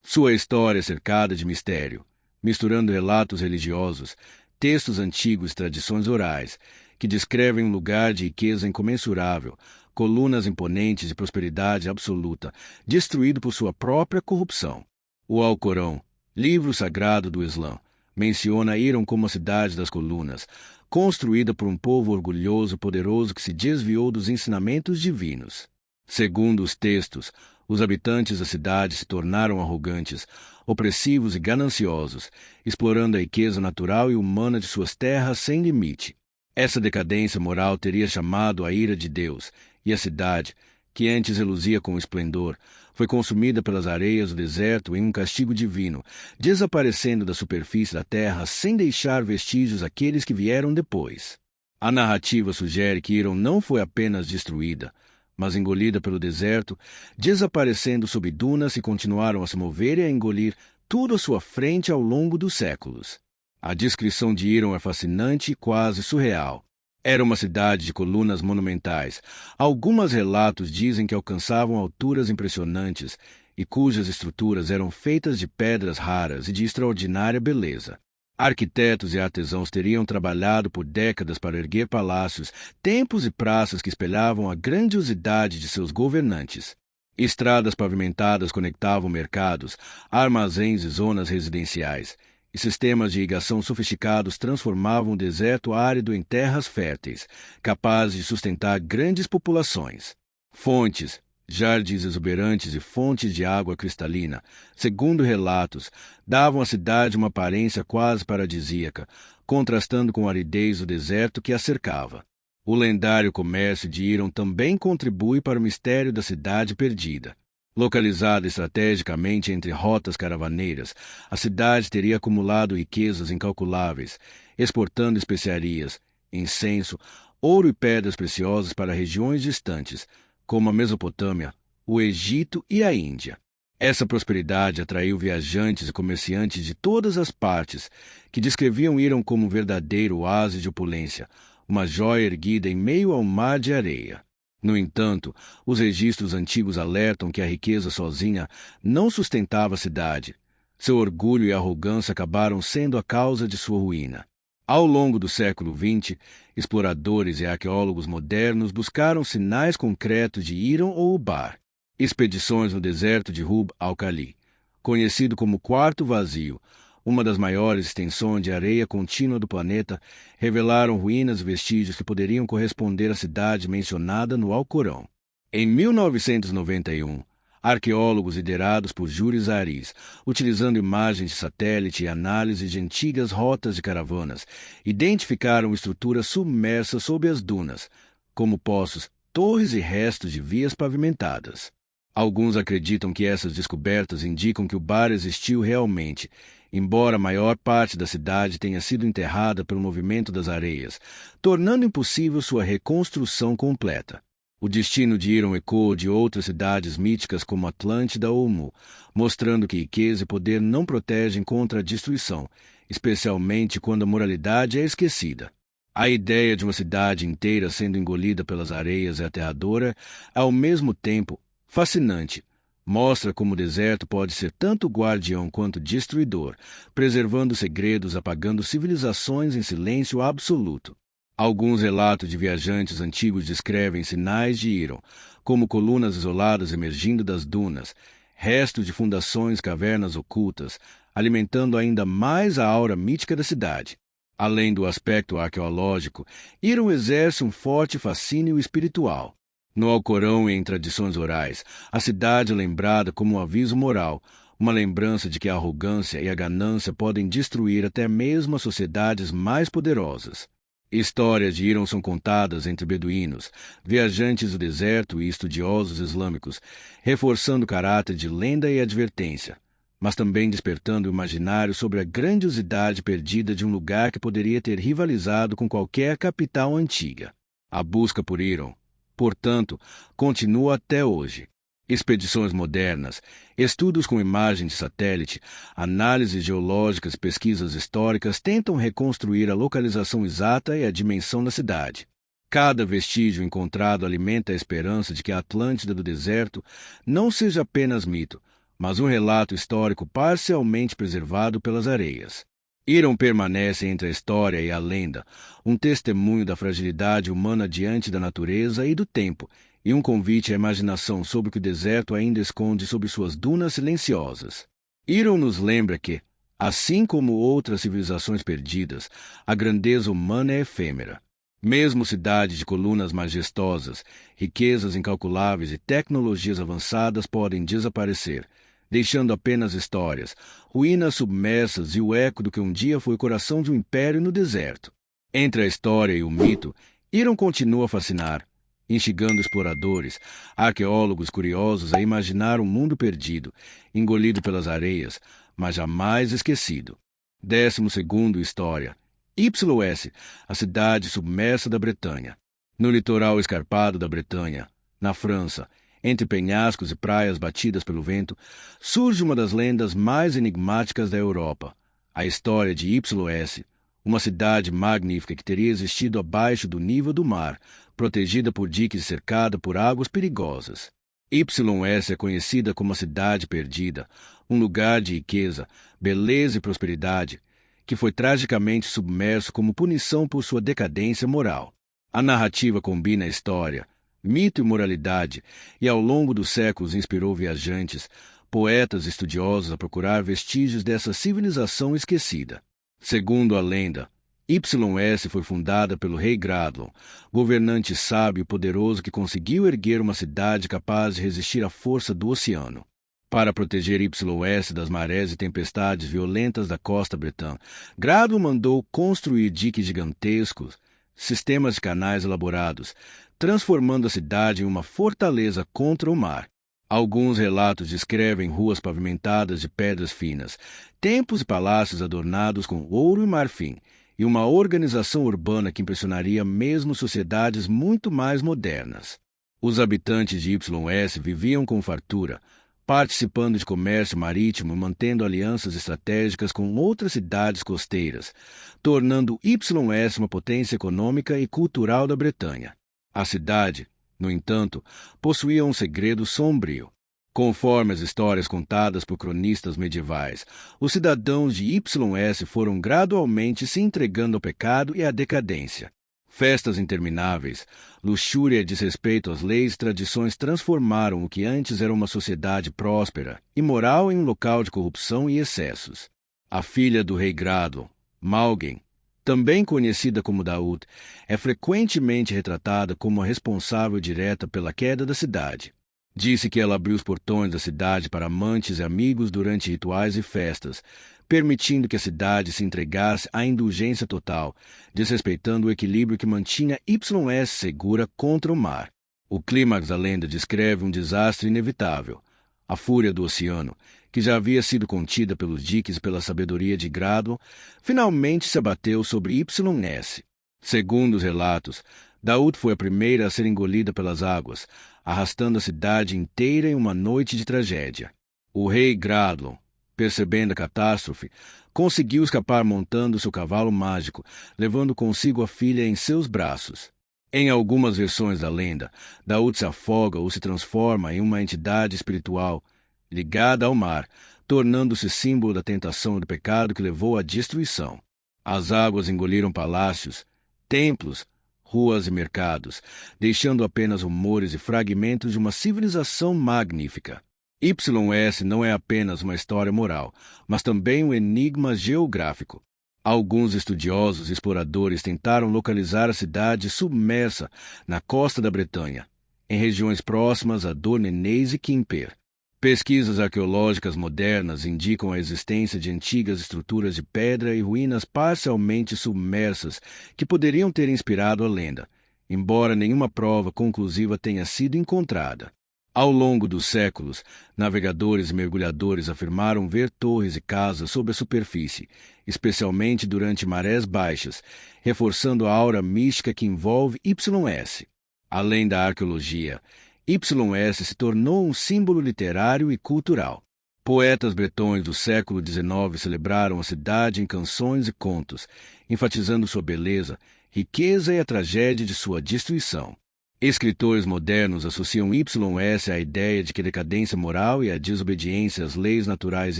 Sua história é cercada de mistério, misturando relatos religiosos, textos antigos e tradições orais, que descrevem um lugar de riqueza incomensurável, colunas imponentes e prosperidade absoluta, destruído por sua própria corrupção. O Alcorão, livro sagrado do Islã, menciona Híron como a cidade das colunas, construída por um povo orgulhoso e poderoso que se desviou dos ensinamentos divinos. Segundo os textos, os habitantes da cidade se tornaram arrogantes, opressivos e gananciosos, explorando a riqueza natural e humana de suas terras sem limite. Essa decadência moral teria chamado a ira de Deus, e a cidade, que antes reluzia com esplendor, foi consumida pelas areias do deserto em um castigo divino, desaparecendo da superfície da terra sem deixar vestígios àqueles que vieram depois. A narrativa sugere que Híron não foi apenas destruída, mas engolida pelo deserto, desaparecendo sob dunas que continuaram a se mover e a engolir tudo à sua frente ao longo dos séculos. A descrição de Híron é fascinante e quase surreal. Era uma cidade de colunas monumentais. Alguns relatos dizem que alcançavam alturas impressionantes e cujas estruturas eram feitas de pedras raras e de extraordinária beleza. Arquitetos e artesãos teriam trabalhado por décadas para erguer palácios, templos e praças que espelhavam a grandiosidade de seus governantes. Estradas pavimentadas conectavam mercados, armazéns e zonas residenciais, e sistemas de irrigação sofisticados transformavam o deserto árido em terras férteis, capazes de sustentar grandes populações. Fontes, jardins exuberantes e fontes de água cristalina, segundo relatos, davam à cidade uma aparência quase paradisíaca, contrastando com a aridez do deserto que a cercava. O lendário comércio de Híron também contribui para o mistério da cidade perdida. Localizada estrategicamente entre rotas caravaneiras, a cidade teria acumulado riquezas incalculáveis, exportando especiarias, incenso, ouro e pedras preciosas para regiões distantes, como a Mesopotâmia, o Egito e a Índia. Essa prosperidade atraiu viajantes e comerciantes de todas as partes, que descreviam Híron como um verdadeiro oásis de opulência, uma joia erguida em meio ao mar de areia. No entanto, os registros antigos alertam que a riqueza sozinha não sustentava a cidade. Seu orgulho e arrogância acabaram sendo a causa de sua ruína. Ao longo do século XX, exploradores e arqueólogos modernos buscaram sinais concretos de Irão ou Ubar. Expedições no deserto de Rub al-Khali, conhecido como Quarto Vazio, uma das maiores extensões de areia contínua do planeta, revelaram ruínas e vestígios que poderiam corresponder à cidade mencionada no Alcorão. Em 1991, arqueólogos liderados por Juri Zariz, utilizando imagens de satélite e análise de antigas rotas de caravanas, identificaram estruturas submersas sob as dunas, como poços, torres e restos de vias pavimentadas. Alguns acreditam que essas descobertas indicam que o Bar existiu realmente, embora a maior parte da cidade tenha sido enterrada pelo movimento das areias, tornando impossível sua reconstrução completa. O destino de Irão ecoa de outras cidades míticas como Atlântida ou Mu, mostrando que riqueza e poder não protegem contra a destruição, especialmente quando a moralidade é esquecida. A ideia de uma cidade inteira sendo engolida pelas areias é aterradora, ao mesmo tempo fascinante. Mostra como o deserto pode ser tanto guardião quanto destruidor, preservando segredos, apagando civilizações em silêncio absoluto. Alguns relatos de viajantes antigos descrevem sinais de Irão, como colunas isoladas emergindo das dunas, restos de fundações, cavernas ocultas, alimentando ainda mais a aura mítica da cidade. Além do aspecto arqueológico, Irão exerce um forte fascínio espiritual. No Alcorão e em tradições orais, a cidade é lembrada como um aviso moral, uma lembrança de que a arrogância e a ganância podem destruir até mesmo as sociedades mais poderosas. Histórias de Irão são contadas entre beduínos, viajantes do deserto e estudiosos islâmicos, reforçando o caráter de lenda e advertência, mas também despertando o imaginário sobre a grandiosidade perdida de um lugar que poderia ter rivalizado com qualquer capital antiga. A busca por Irão, portanto, continua até hoje. Expedições modernas, estudos com imagem de satélite, análises geológicas e pesquisas históricas tentam reconstruir a localização exata e a dimensão da cidade. Cada vestígio encontrado alimenta a esperança de que a Atlântida do deserto não seja apenas mito, mas um relato histórico parcialmente preservado pelas areias. Irão permanece entre a história e a lenda, um testemunho da fragilidade humana diante da natureza e do tempo, e um convite à imaginação sobre o que o deserto ainda esconde sob suas dunas silenciosas. Irão nos lembra que, assim como outras civilizações perdidas, a grandeza humana é efêmera. Mesmo cidades de colunas majestosas, riquezas incalculáveis e tecnologias avançadas podem desaparecer, deixando apenas histórias, ruínas submersas e o eco do que um dia foi o coração de um império no deserto. Entre a história e o mito, Irão continua a fascinar, instigando exploradores, arqueólogos curiosos a imaginar um mundo perdido, engolido pelas areias, mas jamais esquecido. 12º História. YS, a cidade submersa da Bretanha. No litoral escarpado da Bretanha, na França, entre penhascos e praias batidas pelo vento, surge uma das lendas mais enigmáticas da Europa, a história de YS, uma cidade magnífica que teria existido abaixo do nível do mar, protegida por diques e cercada por águas perigosas. YS é conhecida como a Cidade Perdida, um lugar de riqueza, beleza e prosperidade, que foi tragicamente submerso como punição por sua decadência moral. A narrativa combina a história, mito e moralidade, e ao longo dos séculos inspirou viajantes, poetas e estudiosos a procurar vestígios dessa civilização esquecida. Segundo a lenda, YS foi fundada pelo rei Gradlon, governante sábio e poderoso que conseguiu erguer uma cidade capaz de resistir à força do oceano. Para proteger YS das marés e tempestades violentas da costa bretã, Gradlon mandou construir diques gigantescos, sistemas de canais elaborados, transformando a cidade em uma fortaleza contra o mar. Alguns relatos descrevem ruas pavimentadas de pedras finas, templos e palácios adornados com ouro e marfim, e uma organização urbana que impressionaria mesmo sociedades muito mais modernas. Os habitantes de YS viviam com fartura, participando de comércio marítimo e mantendo alianças estratégicas com outras cidades costeiras, tornando YS uma potência econômica e cultural da Bretanha. A cidade, No entanto, possuía um segredo sombrio. Conforme as histórias contadas por cronistas medievais, os cidadãos de YS foram gradualmente se entregando ao pecado e à decadência. Festas intermináveis, luxúria e desrespeito às leis e tradições transformaram o que antes era uma sociedade próspera e moral em um local de corrupção e excessos. A filha do rei Gradon, Malgen, também conhecida como Daud, é frequentemente retratada como a responsável direta pela queda da cidade. Disse que ela abriu os portões da cidade para amantes e amigos durante rituais e festas, permitindo que a cidade se entregasse à indulgência total, desrespeitando o equilíbrio que mantinha YS segura contra o mar. O clímax da lenda descreve um desastre inevitável. A fúria do oceano, que já havia sido contida pelos diques e pela sabedoria de Gradon, finalmente se abateu sobre YS. Segundo os relatos, Daud foi a primeira a ser engolida pelas águas, arrastando a cidade inteira em uma noite de tragédia. O rei Gradon, percebendo a catástrofe, conseguiu escapar montando seu cavalo mágico, levando consigo a filha em seus braços. Em algumas versões da lenda, Daud se afoga ou se transforma em uma entidade espiritual ligada ao mar, tornando-se símbolo da tentação e do pecado que levou à destruição. As águas engoliram palácios, templos, ruas e mercados, deixando apenas rumores e fragmentos de uma civilização magnífica. YS não é apenas uma história moral, mas também um enigma geográfico. Alguns estudiosos e exploradores tentaram localizar a cidade submersa na costa da Bretanha, em regiões próximas a Douarnenez e Quimper. Pesquisas arqueológicas modernas indicam a existência de antigas estruturas de pedra e ruínas parcialmente submersas que poderiam ter inspirado a lenda, embora nenhuma prova conclusiva tenha sido encontrada. Ao longo dos séculos, navegadores e mergulhadores afirmaram ver torres e casas sob a superfície, especialmente durante marés baixas, reforçando a aura mística que envolve YS. Além da arqueologia, YS se tornou um símbolo literário e cultural. Poetas bretões do século XIX celebraram a cidade em canções e contos, enfatizando sua beleza, riqueza e a tragédia de sua destruição. Escritores modernos associam YS à ideia de que a decadência moral e a desobediência às leis naturais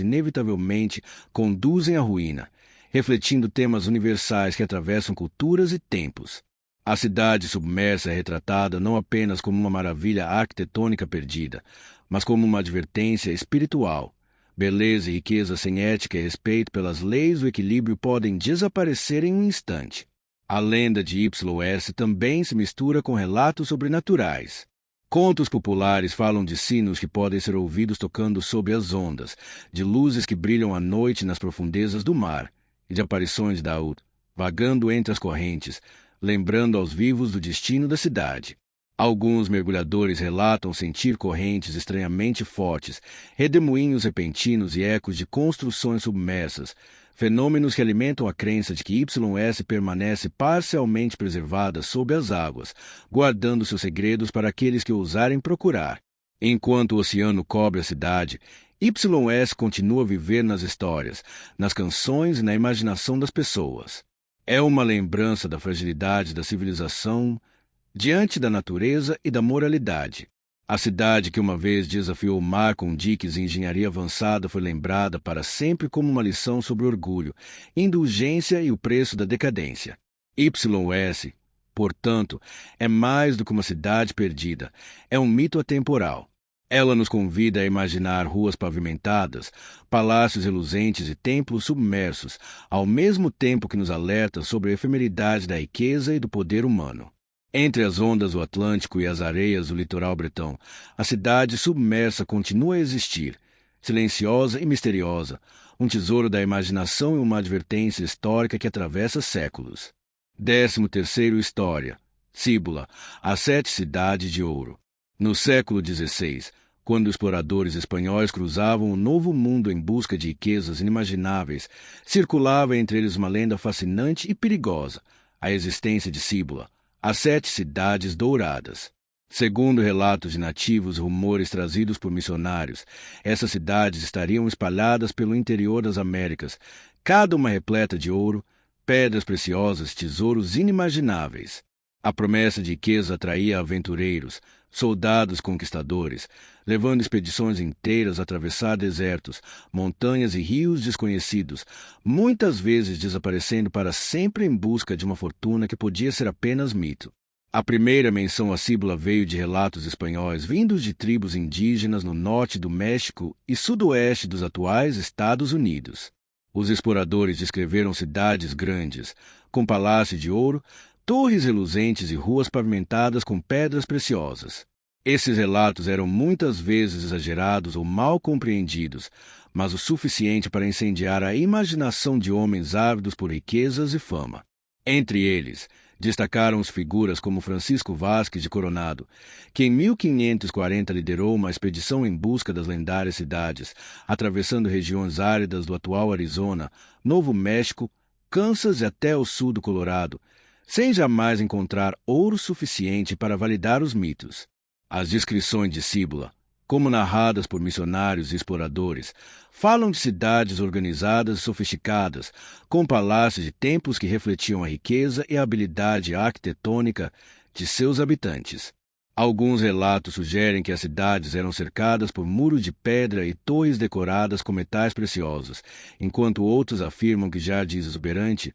inevitavelmente conduzem à ruína, refletindo temas universais que atravessam culturas e tempos. A cidade submersa é retratada não apenas como uma maravilha arquitetônica perdida, mas como uma advertência espiritual. Beleza e riqueza sem ética e respeito pelas leis do equilíbrio podem desaparecer em um instante. A lenda de YS também se mistura com relatos sobrenaturais. Contos populares falam de sinos que podem ser ouvidos tocando sob as ondas, de luzes que brilham à noite nas profundezas do mar, e de aparições de Daud, vagando entre as correntes, lembrando aos vivos do destino da cidade. Alguns mergulhadores relatam sentir correntes estranhamente fortes, redemoinhos repentinos e ecos de construções submersas, fenômenos que alimentam a crença de que YS permanece parcialmente preservada sob as águas, guardando seus segredos para aqueles que ousarem procurar. Enquanto o oceano cobre a cidade, YS continua a viver nas histórias, nas canções e na imaginação das pessoas. É uma lembrança da fragilidade da civilização diante da natureza e da moralidade. A cidade que uma vez desafiou o mar com diques e engenharia avançada foi lembrada para sempre como uma lição sobre orgulho, indulgência e o preço da decadência. YS, portanto, é mais do que uma cidade perdida, é um mito atemporal. Ela nos convida a imaginar ruas pavimentadas, palácios reluzentes e templos submersos, ao mesmo tempo que nos alerta sobre a efemeridade da riqueza e do poder humano. Entre as ondas do Atlântico e as areias do litoral bretão, a cidade submersa continua a existir, silenciosa e misteriosa, um tesouro da imaginação e uma advertência histórica que atravessa séculos. 13º História. Cíbula, as 7 cidades de ouro. No século XVI, quando exploradores espanhóis cruzavam o Novo Mundo em busca de riquezas inimagináveis, circulava entre eles uma lenda fascinante e perigosa, a existência de Cíbula, as 7 cidades douradas. Segundo relatos de nativos e rumores trazidos por missionários, essas cidades estariam espalhadas pelo interior das Américas, cada uma repleta de ouro, pedras preciosas, tesouros inimagináveis. A promessa de riqueza atraía aventureiros, soldados conquistadores, levando expedições inteiras a atravessar desertos, montanhas e rios desconhecidos, muitas vezes desaparecendo para sempre em busca de uma fortuna que podia ser apenas mito. A primeira menção à Cíbula veio de relatos espanhóis vindos de tribos indígenas no norte do México e sudoeste dos atuais Estados Unidos. Os exploradores descreveram cidades grandes, com palácios de ouro, torres reluzentes e ruas pavimentadas com pedras preciosas. Esses relatos eram muitas vezes exagerados ou mal compreendidos, mas o suficiente para incendiar a imaginação de homens ávidos por riquezas e fama. Entre eles, destacaram-se figuras como Francisco Vázquez de Coronado, que em 1540 liderou uma expedição em busca das lendárias cidades, atravessando regiões áridas do atual Arizona, Novo México, Kansas e até o sul do Colorado, sem jamais encontrar ouro suficiente para validar os mitos. As descrições de Cíbula, como narradas por missionários e exploradores, falam de cidades organizadas e sofisticadas, com palácios e templos que refletiam a riqueza e a habilidade arquitetônica de seus habitantes. Alguns relatos sugerem que as cidades eram cercadas por muros de pedra e torres decoradas com metais preciosos, enquanto outros afirmam que jardins exuberantes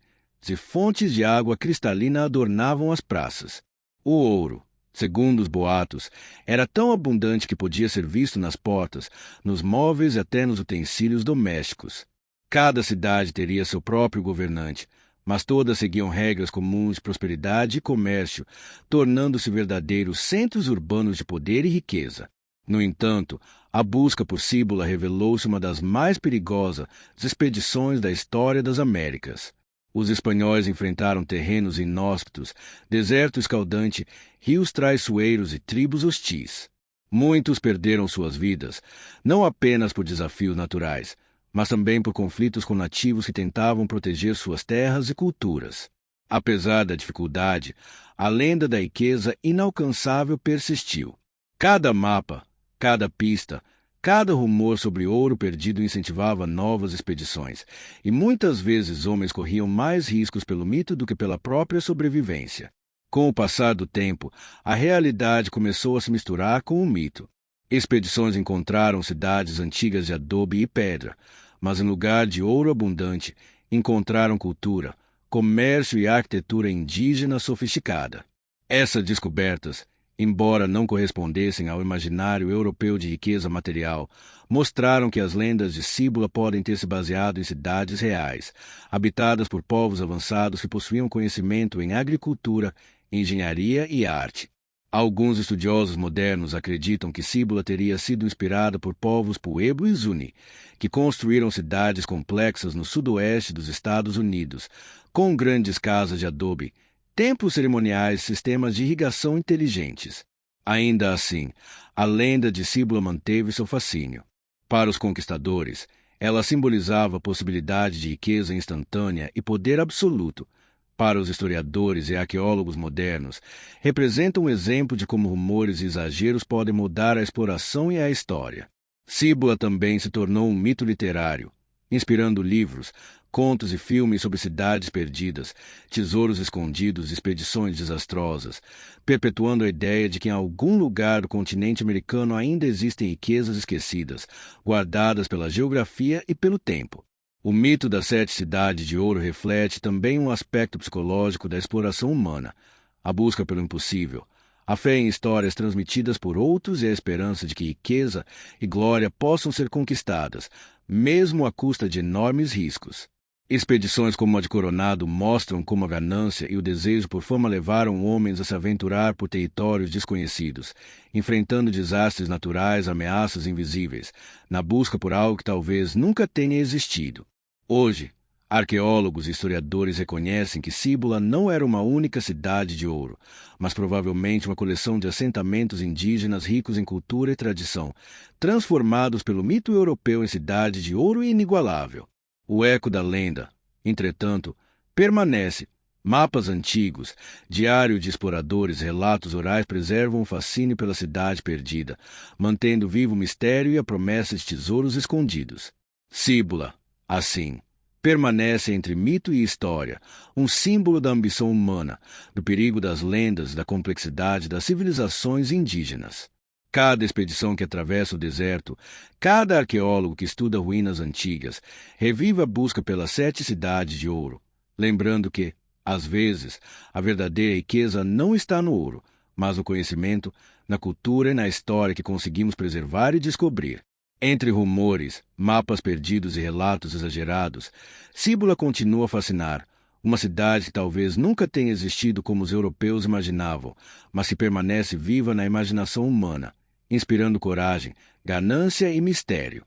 e fontes de água cristalina adornavam as praças. O ouro, segundo os boatos, era tão abundante que podia ser visto nas portas, nos móveis e até nos utensílios domésticos. Cada cidade teria seu próprio governante, mas todas seguiam regras comuns de prosperidade e comércio, tornando-se verdadeiros centros urbanos de poder e riqueza. No entanto, a busca por Cíbula revelou-se uma das mais perigosas expedições da história das Américas. Os espanhóis enfrentaram terrenos inóspitos, deserto escaldante, rios traiçoeiros e tribos hostis. Muitos perderam suas vidas, não apenas por desafios naturais, mas também por conflitos com nativos que tentavam proteger suas terras e culturas. Apesar da dificuldade, a lenda da riqueza inalcançável persistiu. Cada mapa, cada pista, cada rumor sobre ouro perdido incentivava novas expedições, e muitas vezes homens corriam mais riscos pelo mito do que pela própria sobrevivência. Com o passar do tempo, a realidade começou a se misturar com o mito. Expedições encontraram cidades antigas de adobe e pedra, mas em lugar de ouro abundante, encontraram cultura, comércio e arquitetura indígena sofisticada. Essas descobertas, embora não correspondessem ao imaginário europeu de riqueza material, mostraram que as lendas de Cíbula podem ter se baseado em cidades reais, habitadas por povos avançados que possuíam conhecimento em agricultura, engenharia e arte. Alguns estudiosos modernos acreditam que Cíbula teria sido inspirada por povos Pueblo e Zuni, que construíram cidades complexas no sudoeste dos Estados Unidos, com grandes casas de adobe, templos cerimoniais e sistemas de irrigação inteligentes. Ainda assim, a lenda de Cíbula manteve seu fascínio. Para os conquistadores, ela simbolizava a possibilidade de riqueza instantânea e poder absoluto. Para os historiadores e arqueólogos modernos, representa um exemplo de como rumores e exageros podem mudar a exploração e a história. Cíbula também se tornou um mito literário, inspirando livros, contos e filmes sobre cidades perdidas, tesouros escondidos e expedições desastrosas, perpetuando a ideia de que em algum lugar do continente americano ainda existem riquezas esquecidas, guardadas pela geografia e pelo tempo. O mito das 7 cidades de ouro reflete também um aspecto psicológico da exploração humana, a busca pelo impossível, a fé em histórias transmitidas por outros e a esperança de que riqueza e glória possam ser conquistadas, mesmo à custa de enormes riscos. Expedições como a de Coronado mostram como a ganância e o desejo por fama levaram homens a se aventurar por territórios desconhecidos, enfrentando desastres naturais, ameaças invisíveis, na busca por algo que talvez nunca tenha existido. Hoje, arqueólogos e historiadores reconhecem que Cíbula não era uma única cidade de ouro, mas provavelmente uma coleção de assentamentos indígenas ricos em cultura e tradição, transformados pelo mito europeu em cidade de ouro inigualável. O eco da lenda, entretanto, permanece. Mapas antigos, diário de exploradores, relatos orais preservam o fascínio pela cidade perdida, mantendo vivo o mistério e a promessa de tesouros escondidos. Cíbula, assim, Permanece entre mito e história, um símbolo da ambição humana, do perigo das lendas, da complexidade das civilizações indígenas. Cada expedição que atravessa o deserto, cada arqueólogo que estuda ruínas antigas, revive a busca pelas 7 cidades de ouro, lembrando que, às vezes, a verdadeira riqueza não está no ouro, mas no conhecimento, na cultura e na história que conseguimos preservar e descobrir. Entre rumores, mapas perdidos e relatos exagerados, Cibola continua a fascinar. Uma cidade que talvez nunca tenha existido como os europeus imaginavam, mas que permanece viva na imaginação humana, inspirando coragem, ganância e mistério.